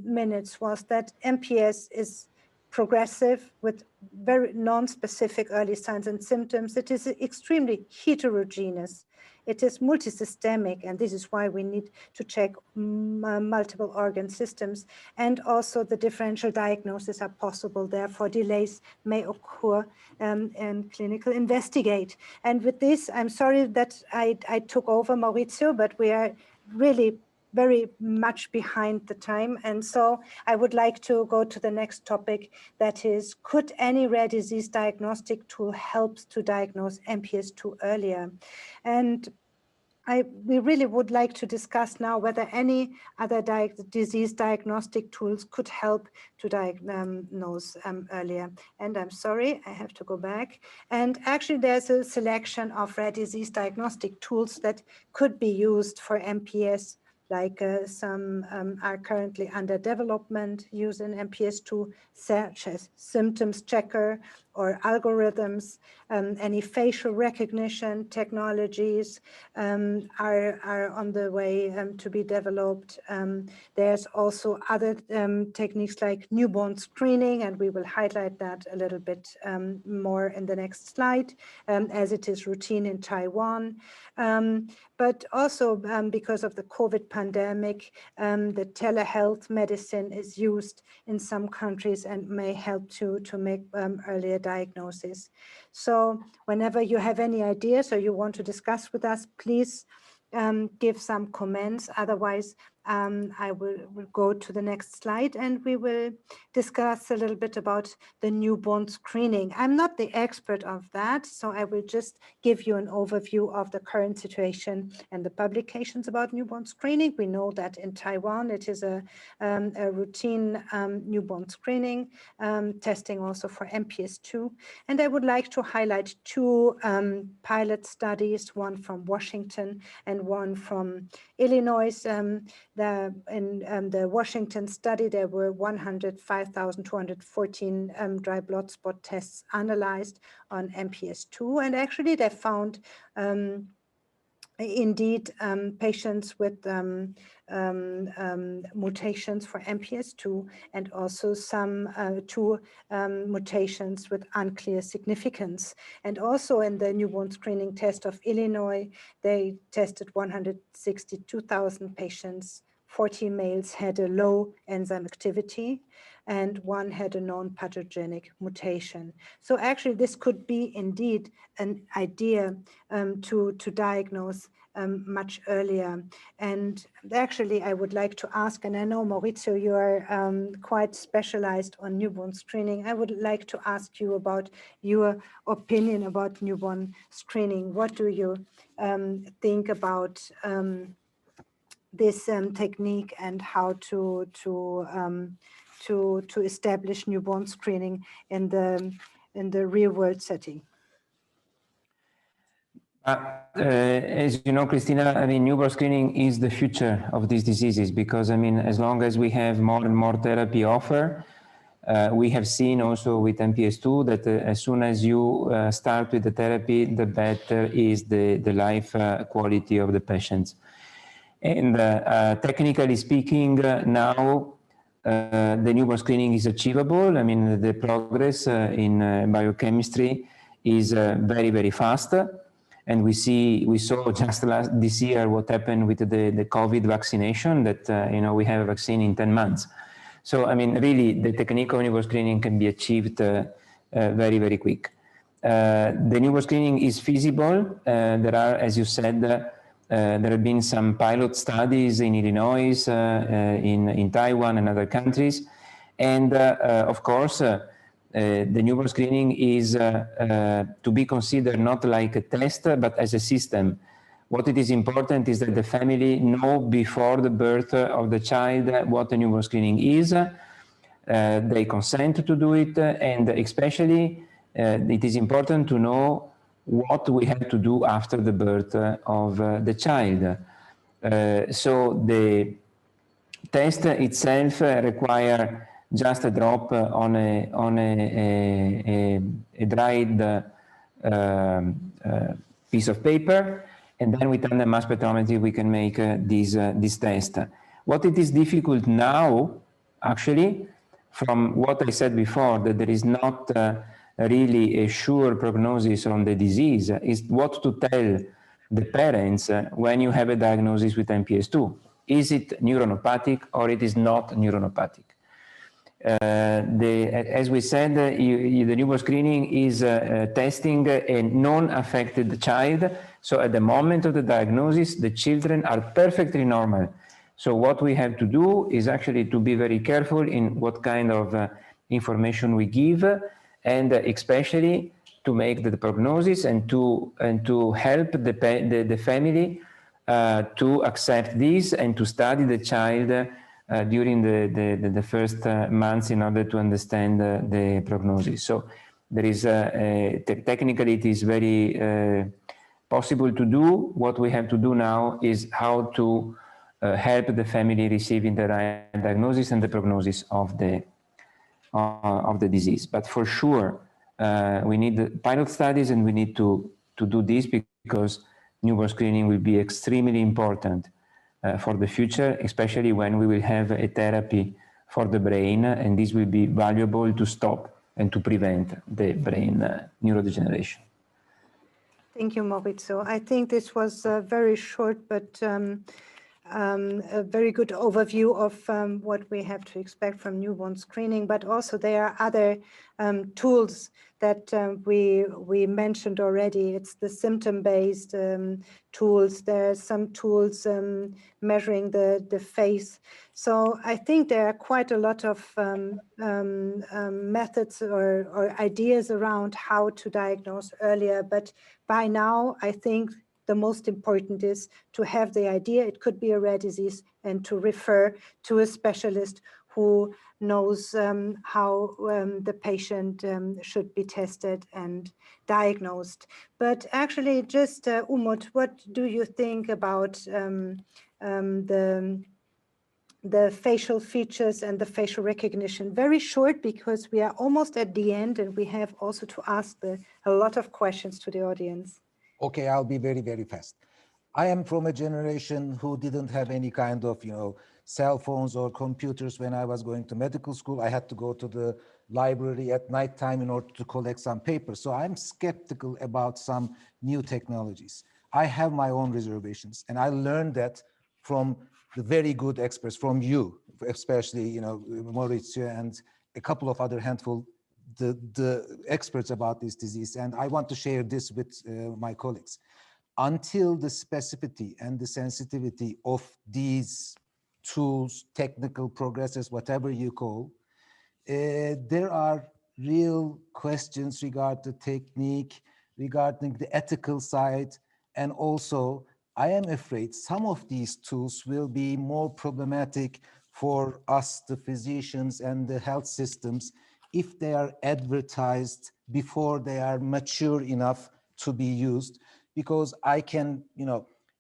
minutes was that MPS is progressive with very non-specific early signs and symptoms. It is extremely heterogeneous. It is multisystemic, and this is why we need to check multiple organ systems. And also the differential diagnoses are possible. Therefore, delays may occur in clinical investigate. And with this, I'm sorry that I took over, Maurizio, but we are really very much behind the time. And so I would like to go to the next topic, that is, could any rare disease diagnostic tool help to diagnose MPS II earlier? And we really would like to discuss now whether any other disease diagnostic tools could help to diagnose earlier. And I'm sorry, I have to go back. And actually there's a selection of rare disease diagnostic tools that could be used for MPS, like some are currently under development using MPS II, such as symptoms checker or algorithms. Any facial recognition technologies are on the way to be developed. There's also other techniques like newborn screening, and we will highlight that a little bit more in the next slide, as it is routine in Taiwan. But also because of the COVID pandemic, the telehealth medicine is used in some countries and may help to make earlier diagnosis. So whenever you have any ideas or you want to discuss with us, please give some comments. Otherwise, I will go to the next slide and we will discuss a little bit about the newborn screening. I'm not the expert of that, so I will just give you an overview of the current situation and the publications about newborn screening. We know that in Taiwan, it is a routine newborn screening, testing also for MPS II. And I would like to highlight two pilot studies, one from Washington and one from Illinois. In the Washington study, there were 105,214 dry blood spot tests analyzed on MPS II, and actually they found indeed patients with mutations for MPS II, and also some two mutations with unclear significance. And also in the newborn screening test of Illinois, they tested 162,000 patients. 40 males had a low enzyme activity, and one had a non-pathogenic mutation. So actually this could be indeed an idea to diagnose much earlier. And actually I would like to ask, and I know Maurizio, you are quite specialized on newborn screening. I would like to ask you about your opinion about newborn screening. What do you think about this technique and how to establish newborn screening in the real world setting? As you know, Christina, I mean, newborn screening is the future of these diseases because, I mean, as long as we have more and more therapy offer, we have seen also with MPS II that as soon as you start with the therapy, the better is the life quality of the patients. And technically speaking, now the newborn screening is achievable. I mean, the progress in biochemistry is very, very fast. And we saw just this year what happened with the COVID vaccination that, we have a vaccine in 10 months. So, I mean, really, the technique of newborn screening can be achieved very, very quick. The newborn screening is feasible. There are, as you said, there have been some pilot studies in Illinois, in Taiwan and other countries. And of course, the newborn screening is to be considered not like a test, but as a system. What it is important is that the family know before the birth of the child what a newborn screening is. They consent to do it, and especially it is important to know what we have to do after the birth of the child. So the test itself requires just a drop on a dried piece of paper, and then with under mass spectrometry we can make this test. What it is difficult now, actually, from what I said before, that there is not really a sure prognosis on the disease, is what to tell the parents when you have a diagnosis with MPS II. Is it neuronopathic or it is not neuronopathic? As we said, the newborn screening is testing a non-affected child. So at the moment of the diagnosis, the children are perfectly normal. So what we have to do is actually to be very careful in what kind of information we give, and especially to make the prognosis and to help the family to accept this and to study the child during the first months in order to understand the prognosis. So there is technically it is very possible to do. What we have to do now is how to help the family receiving the right diagnosis and the prognosis of the disease. But for sure, we need the pilot studies, and we need to do this because newborn screening will be extremely important for the future, especially when we will have a therapy for the brain, and this will be valuable to stop and to prevent the brain neurodegeneration. Thank you, Maurizio. I think this was very short, but a very good overview of what we have to expect from newborn screening, but also there are other tools that we mentioned already. It's the symptom-based tools. There are some tools measuring the face. So I think there are quite a lot of methods or ideas around how to diagnose earlier, but by now I think the most important is to have the idea, it could be a rare disease, and to refer to a specialist who knows how the patient should be tested and diagnosed. But actually, just Umut, what do you think about the facial features and the facial recognition? Very short, because we are almost at the end and we have also to ask a lot of questions to the audience. Okay, I'll be very, very fast. I am from a generation who didn't have any kind of, cell phones or computers when I was going to medical school. I had to go to the library at nighttime in order to collect some papers. So I'm skeptical about some new technologies. I have my own reservations, and I learned that from the very good experts, from you, especially, Maurizio and a couple of other handful the experts about this disease, and I want to share this with my colleagues. Until the specificity and the sensitivity of these tools, technical progresses, whatever you call, there are real questions regarding the technique, regarding the ethical side, and also I am afraid some of these tools will be more problematic for us, the physicians and the health systems, if they are advertised before they are mature enough to be used. because I can,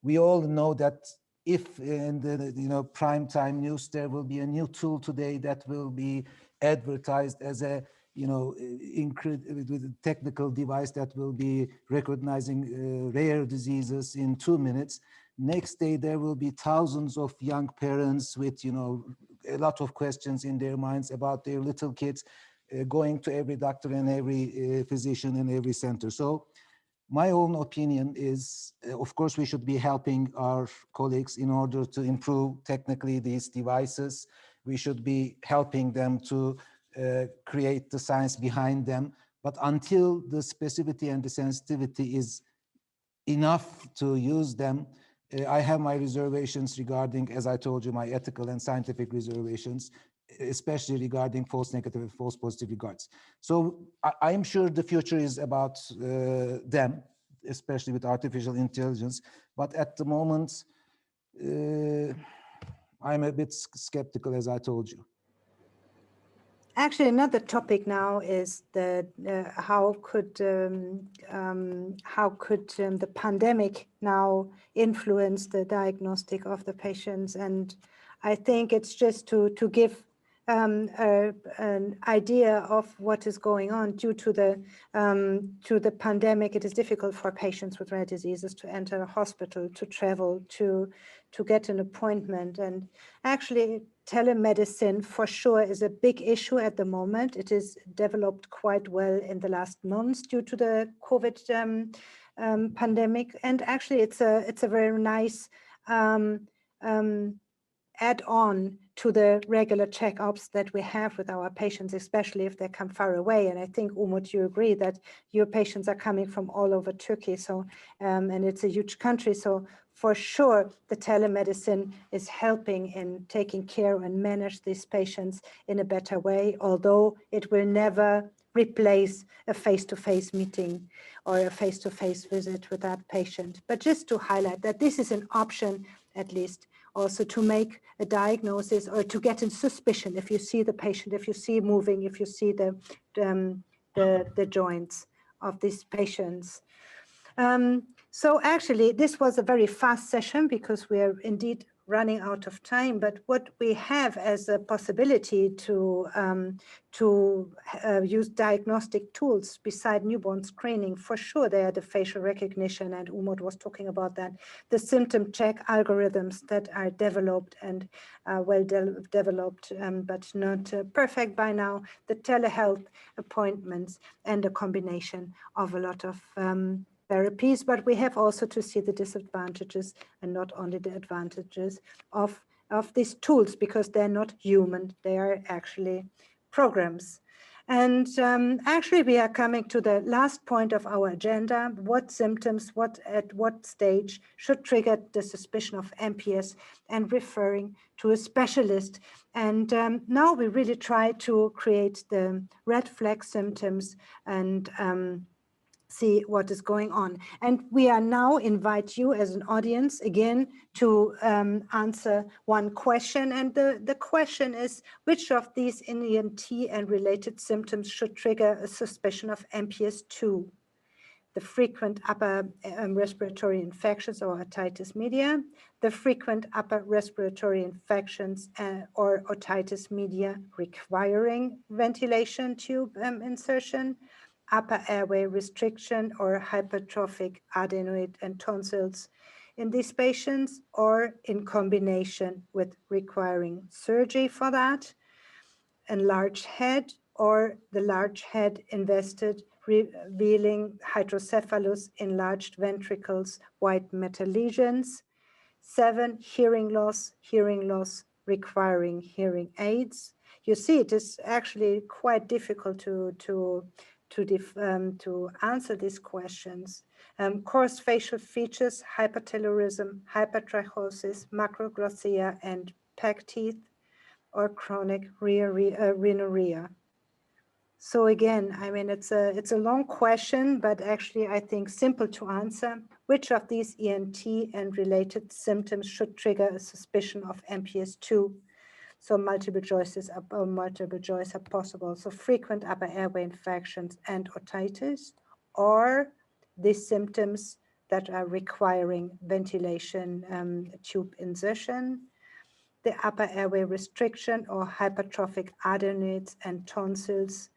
we all know that if in the prime time news there will be a new tool today that will be advertised as a with a technical device that will be recognizing rare diseases in 2 minutes. Next day there will be thousands of young parents with a lot of questions in their minds about their little kids, going to every doctor and every physician in every center. So my own opinion is, of course, we should be helping our colleagues in order to improve technically these devices. We should be helping them to create the science behind them. But until the specificity and the sensitivity is enough to use them, I have my reservations regarding, as I told you, my ethical and scientific reservations, especially regarding false negative and false positive regards. So I'm sure the future is about them, especially with artificial intelligence. But at the moment, I'm a bit skeptical, as I told you. Actually, another topic now is the how could the pandemic now influence the diagnostic of the patients? And I think it's just to give an idea of what is going on due to the pandemic. It is difficult for patients with rare diseases to enter a hospital, to travel, to get an appointment, and actually telemedicine for sure is a big issue at the moment. It is developed quite well in the last months due to the COVID pandemic, and actually it's a very nice add-on to the regular checkups that we have with our patients, especially if they come far away. And I think, Umut, you agree that your patients are coming from all over Turkey, so and it's a huge country, so for sure the telemedicine is helping in taking care and manage these patients in a better way, although it will never replace a face-to-face meeting or a face-to-face visit with that patient. But just to highlight that this is an option, at least, also to make a diagnosis or to get in suspicion if you see the patient, if you see moving, if you see the joints of these patients. So actually, this was a very fast session because we are indeed running out of time. But what we have as a possibility to use diagnostic tools beside newborn screening, for sure, they are the facial recognition, and Umut was talking about that, the symptom check algorithms that are developed and well developed, but not perfect by now, the telehealth appointments, and a combination of a lot of therapies, but we have also to see the disadvantages and not only the advantages of these tools, because they're not human, they are actually programs. And actually we are coming to the last point of our agenda: what symptoms, at what stage should trigger the suspicion of MPS and referring to a specialist. And now we really try to create the red flag symptoms and see what is going on. And we are now invite you as an audience again to answer one question. And the question is, which of these ENT and related symptoms should trigger a suspicion of MPS II? The frequent upper respiratory infections or otitis media, the frequent upper respiratory infections or otitis media requiring ventilation tube insertion, upper airway restriction or hypertrophic adenoid and tonsils in these patients, or in combination with requiring surgery for that, enlarged head or the large head invested, revealing hydrocephalus, enlarged ventricles, white matter lesions. 7, hearing loss requiring hearing aids. You see, it is actually quite difficult to answer these questions. Coarse facial features, hypertelorism, hypertrichosis, macroglossia, and peg teeth, or chronic rhinorrhea. So again, I mean, it's a long question, but actually I think simple to answer. Which of these ENT and related symptoms should trigger a suspicion of MPS II? So multiple choices are possible. So frequent upper airway infections and otitis, or these symptoms that are requiring ventilation tube insertion, the upper airway restriction or hypertrophic adenoids and tonsils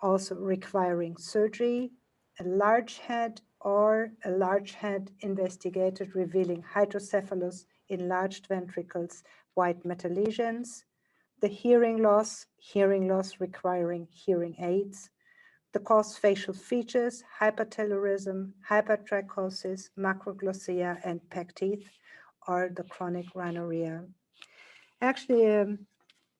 also requiring surgery, a large head or a large head investigated revealing hydrocephalus, enlarged ventricles, white matter lesions, the hearing loss requiring hearing aids, the cause facial features, hypertelorism, hypertrichosis, macroglossia, and peg teeth, or the chronic rhinorrhea. Actually,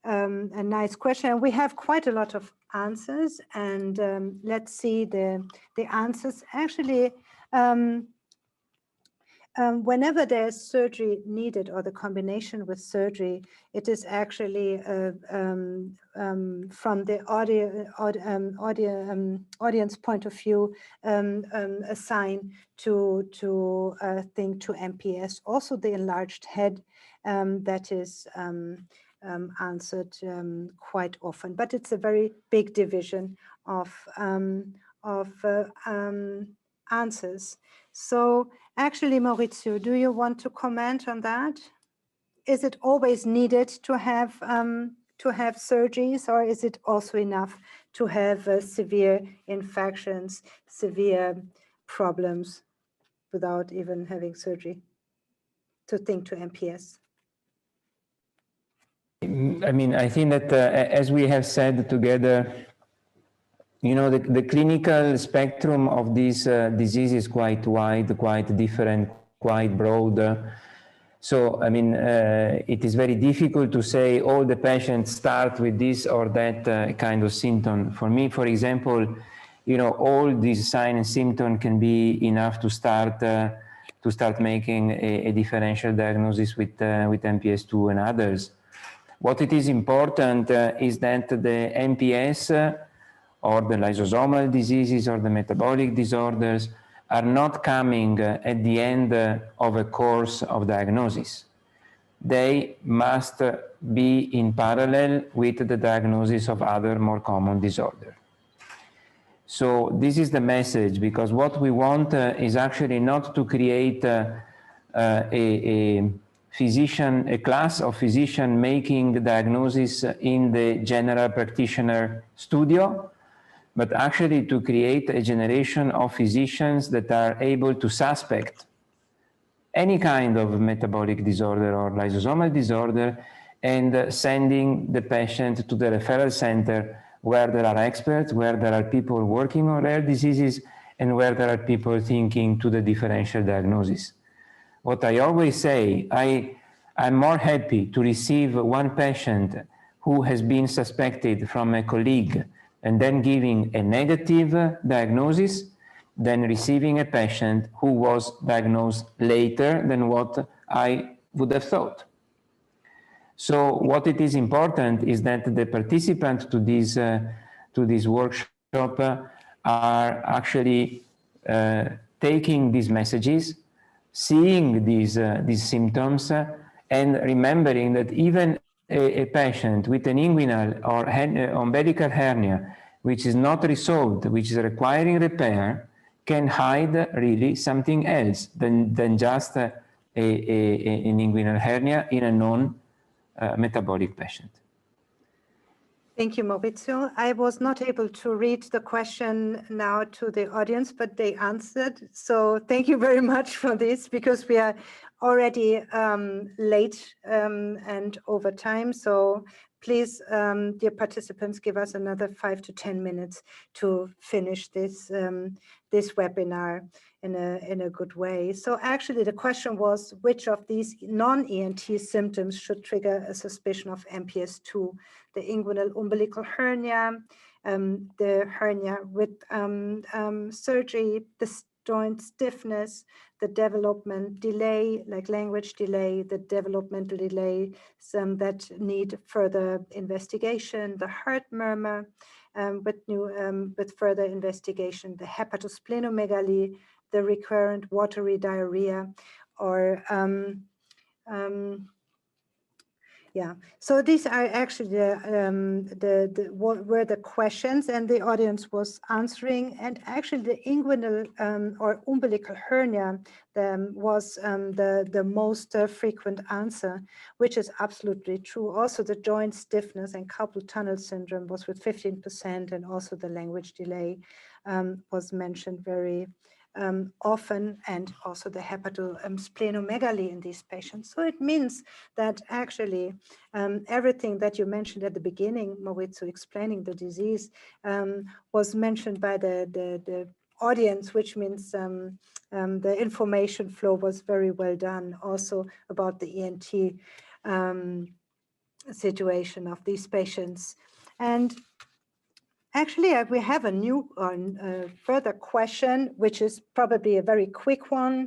a nice question. We have quite a lot of answers, and let's see the answers. Actually, whenever there's surgery needed or the combination with surgery, it is actually from the audience point of view a sign to think to MPS. Also the enlarged head that is answered quite often, but it's a very big division of answers. So actually, Maurizio, do you want to comment on that? Is it always needed to have surgeries, or is it also enough to have severe infections, severe problems without even having surgery to think to MPS? I mean, I think that as we have said together, you know, the clinical spectrum of this disease is quite wide, quite different, quite broad. So, I mean, it is very difficult to say all the patients start with this or that kind of symptom. For me, for example, you know, all these signs and symptoms can be enough to start making a differential diagnosis with MPS II and others. What it is important is that the MPS or the lysosomal diseases or the metabolic disorders are not coming at the end of a course of diagnosis. They must be in parallel with the diagnosis of other more common disorders. So this is the message, because what we want is actually not to create a class of physician making the diagnosis in the general practitioner studio, but actually to create a generation of physicians that are able to suspect any kind of metabolic disorder or lysosomal disorder and sending the patient to the referral center where there are experts, where there are people working on rare diseases, and where there are people thinking to the differential diagnosis. What I always say, I'm more happy to receive one patient who has been suspected from a colleague and then giving a negative diagnosis than receiving a patient who was diagnosed later than what I would have thought. So what it is important is that the participants to this workshop are actually taking these messages, seeing these symptoms, and remembering that even a patient with an inguinal or umbilical hernia, which is not resolved, which is requiring repair, can hide really something else than just an inguinal hernia in a non-metabolic patient. Thank you, Maurizio. I was not able to read the question now to the audience, but they answered. So thank you very much for this, because we are already late and over time. So please, dear participants, give us another 5 to 10 minutes to finish this webinar in a good way. So actually the question was, which of these non-ENT symptoms should trigger a suspicion of MPS II? The inguinal umbilical hernia, the hernia with surgery, the joint stiffness, the development delay, like language delay, the developmental delay, some that need further investigation, the heart murmur with further investigation, the hepatosplenomegaly, the recurrent watery diarrhea, or Yeah, so these are actually what were the questions, and the audience was answering. And actually, the inguinal or umbilical hernia was the most frequent answer, which is absolutely true. Also, the joint stiffness and carpal tunnel syndrome was with 15%, and also the language delay was mentioned very often, and also the hepatosplenomegaly in these patients. So it means that actually everything that you mentioned at the beginning, Maurizio, explaining the disease, was mentioned by the audience, which means the information flow was very well done, also about the ENT situation of these patients. And actually, we have a new further question, which is probably a very quick one.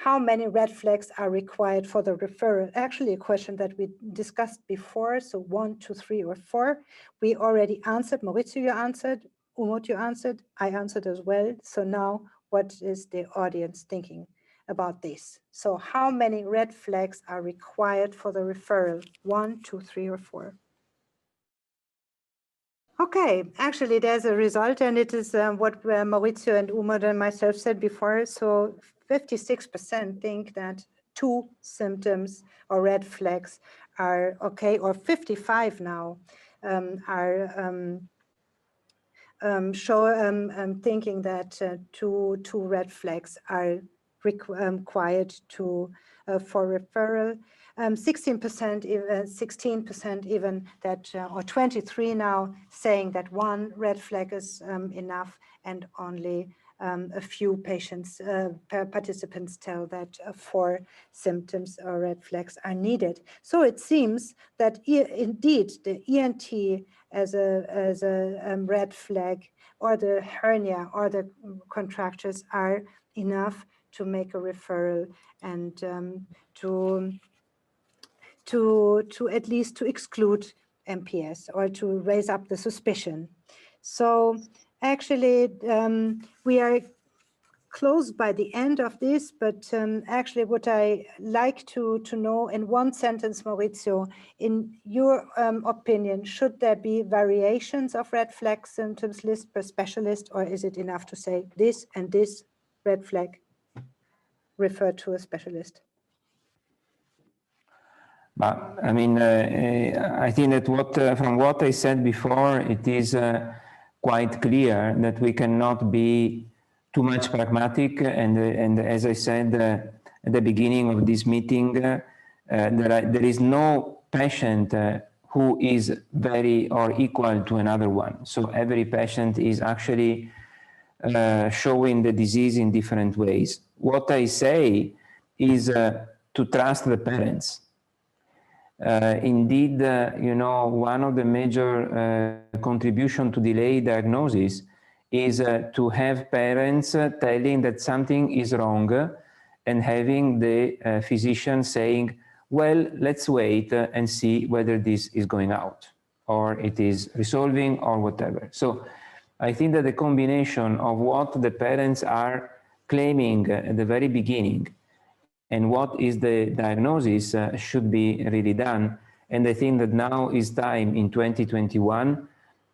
How many red flags are required for the referral? Actually, a question that we discussed before. So 1, 2, 3, or 4. We already answered. Maurizio, you answered. Umut, you answered. I answered as well. So now, what is the audience thinking about this? So how many red flags are required for the referral? 1, 2, 3, or 4? Okay, actually, there's a result, and it is what Maurizio and Umut and myself said before. So 56% think that 2 symptoms or red flags are okay, or 55 now are thinking that two red flags are required for referral. 16% even that, or 23 now saying that 1 red flag is enough, and only a few patients, participants tell that 4 symptoms or red flags are needed. So it seems that indeed the ENT as a red flag, or the hernia or the contractures are enough to make a referral, and to at least to exclude MPS, or to raise up the suspicion. So actually, we are close by the end of this, but actually what I like to know in one sentence, Maurizio, in your opinion, should there be variations of red flag symptoms list per specialist, or is it enough to say this and this red flag refer to a specialist? But I mean, I think that from what I said before, it is quite clear that we cannot be too much pragmatic, and as I said at the beginning of this meeting, there is no patient who is very or equal to another one. So every patient is actually showing the disease in different ways. What I say is to trust the parents. Indeed, you know, one of the major contribution to delay diagnosis is to have parents telling that something is wrong, and having the physician saying, well, let's wait and see whether this is going out, or it is resolving, or whatever. So I think that the combination of what the parents are claiming at the very beginning and what is the diagnosis should be really done. And I think that now is time in 2021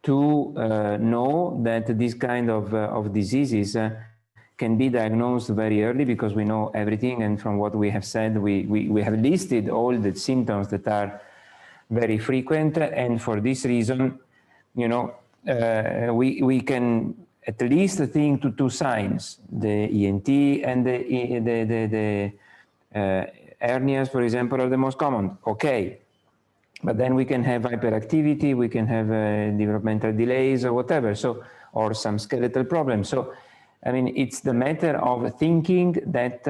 to know that this kind of diseases can be diagnosed very early, because we know everything. And from what we have said, we have listed all the symptoms that are very frequent. And for this reason, you know, we can at least think to 2 signs, the ENT and the hernias, for example, are the most common. Okay, but then we can have hyperactivity, we can have developmental delays or whatever, so, or some skeletal problems. So, I mean, it's the matter of thinking that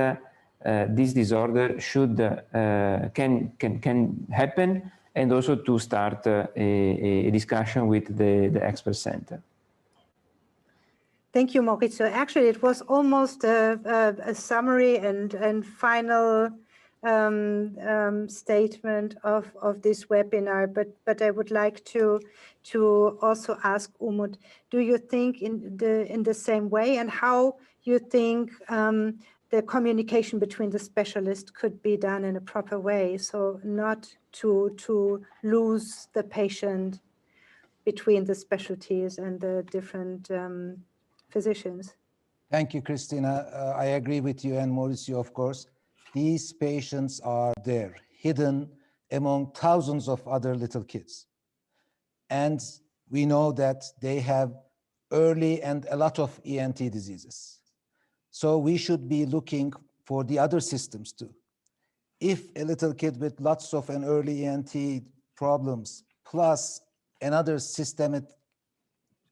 this disorder should can happen, and also to start a discussion with the expert center. Thank you, Maurizio. Actually, it was almost a summary and final statement of this webinar, but I would like to also ask Umut, do you think in the same way, and how you think the communication between the specialists could be done in a proper way, so not to lose the patient between the specialties and the different physicians. Thank you, Christina. I agree with you and Maurizio, of course. These patients are there, hidden among thousands of other little kids. And we know that they have early and a lot of ENT diseases. So we should be looking for the other systems too. If a little kid with lots of an early ENT problems, plus another systemic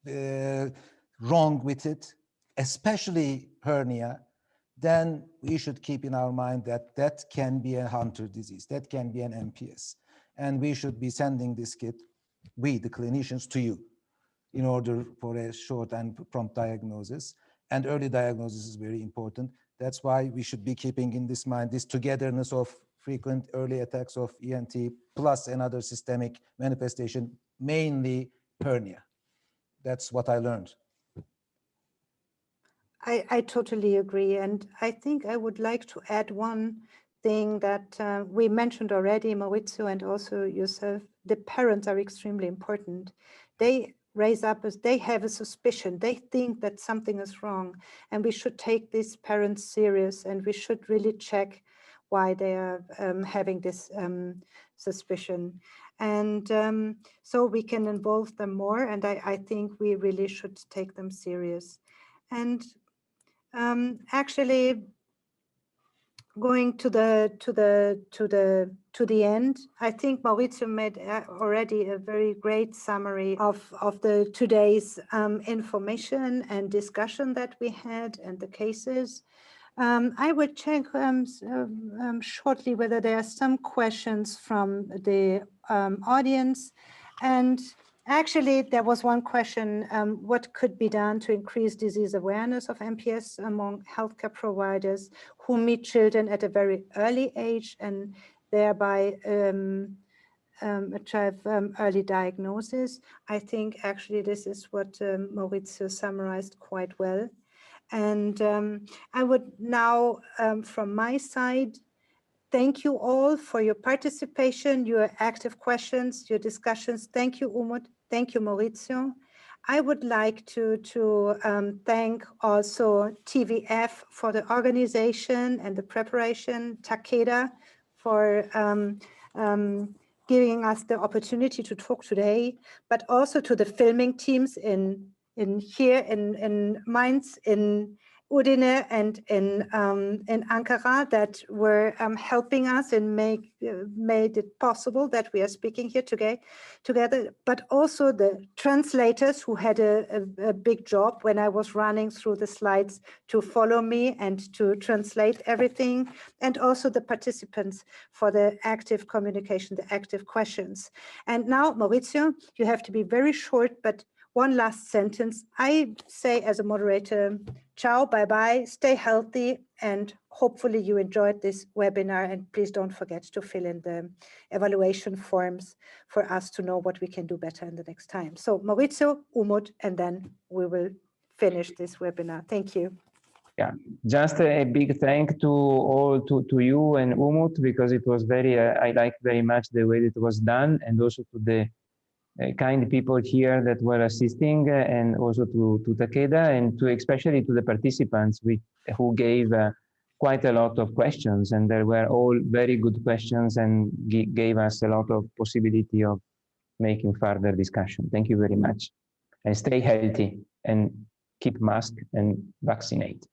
wrong with it, especially hernia, then we should keep in our mind that that can be a Hunter disease, that can be an MPS. And we should be sending this kid, we, the clinicians, to you in order for a short and prompt diagnosis. And early diagnosis is very important. That's why we should be keeping in this mind this togetherness of frequent early attacks of ENT plus another systemic manifestation, mainly hernia. That's what I learned. I totally agree. And I think I would like to add one thing that we mentioned already, Maurizio, and also yourself. The parents are extremely important. They raise up as they have a suspicion. They think that something is wrong. And we should take these parents serious, and we should really check why they are having this suspicion. And so we can involve them more. And I think we really should take them serious. And actually, going to the end, I think Maurizio made already a very great summary of the today's information and discussion that we had and the cases. I will check shortly whether there are some questions from the audience. And actually, there was one question, what could be done to increase disease awareness of MPS among healthcare providers who meet children at a very early age and thereby achieve early diagnosis? I think actually this is what Maurizio summarized quite well. And I would now, from my side, thank you all for your participation, your active questions, your discussions. Thank you, Umut. Thank you, Maurizio. I would like to thank also TVF for the organization and the preparation, Takeda for giving us the opportunity to talk today, but also to the filming teams in Mainz, in Udine, and in Ankara that were helping us and made it possible that we are speaking here together, but also the translators who had a big job when I was running through the slides to follow me and to translate everything, and also the participants for the active communication, the active questions. And now, Maurizio, you have to be very short, but one last sentence. I say as a moderator, ciao, bye-bye, stay healthy, and hopefully you enjoyed this webinar, and please don't forget to fill in the evaluation forms for us to know what we can do better in the next time. So Maurizio, Umut, and then we will finish this webinar. Thank you. Yeah, just a big thank to all, to you and Umut, because it was very, I liked very much the way it was done, and also to the kind people here that were assisting, and also to Takeda, and to especially to the participants who gave quite a lot of questions, and there were all very good questions and gave us a lot of possibility of making further discussion. Thank you very much, and stay healthy and keep mask and vaccinate.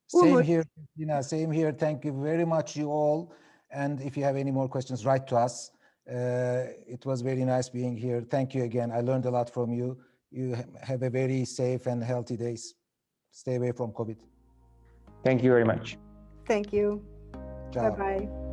Same here, Christina, same here. Thank you very much, you all. And if you have any more questions, write to us. It was very nice being here. Thank you again. I learned a lot from you. You have a very safe and healthy days. Stay away from COVID. Thank you very much. Thank you. Ciao. Bye-bye.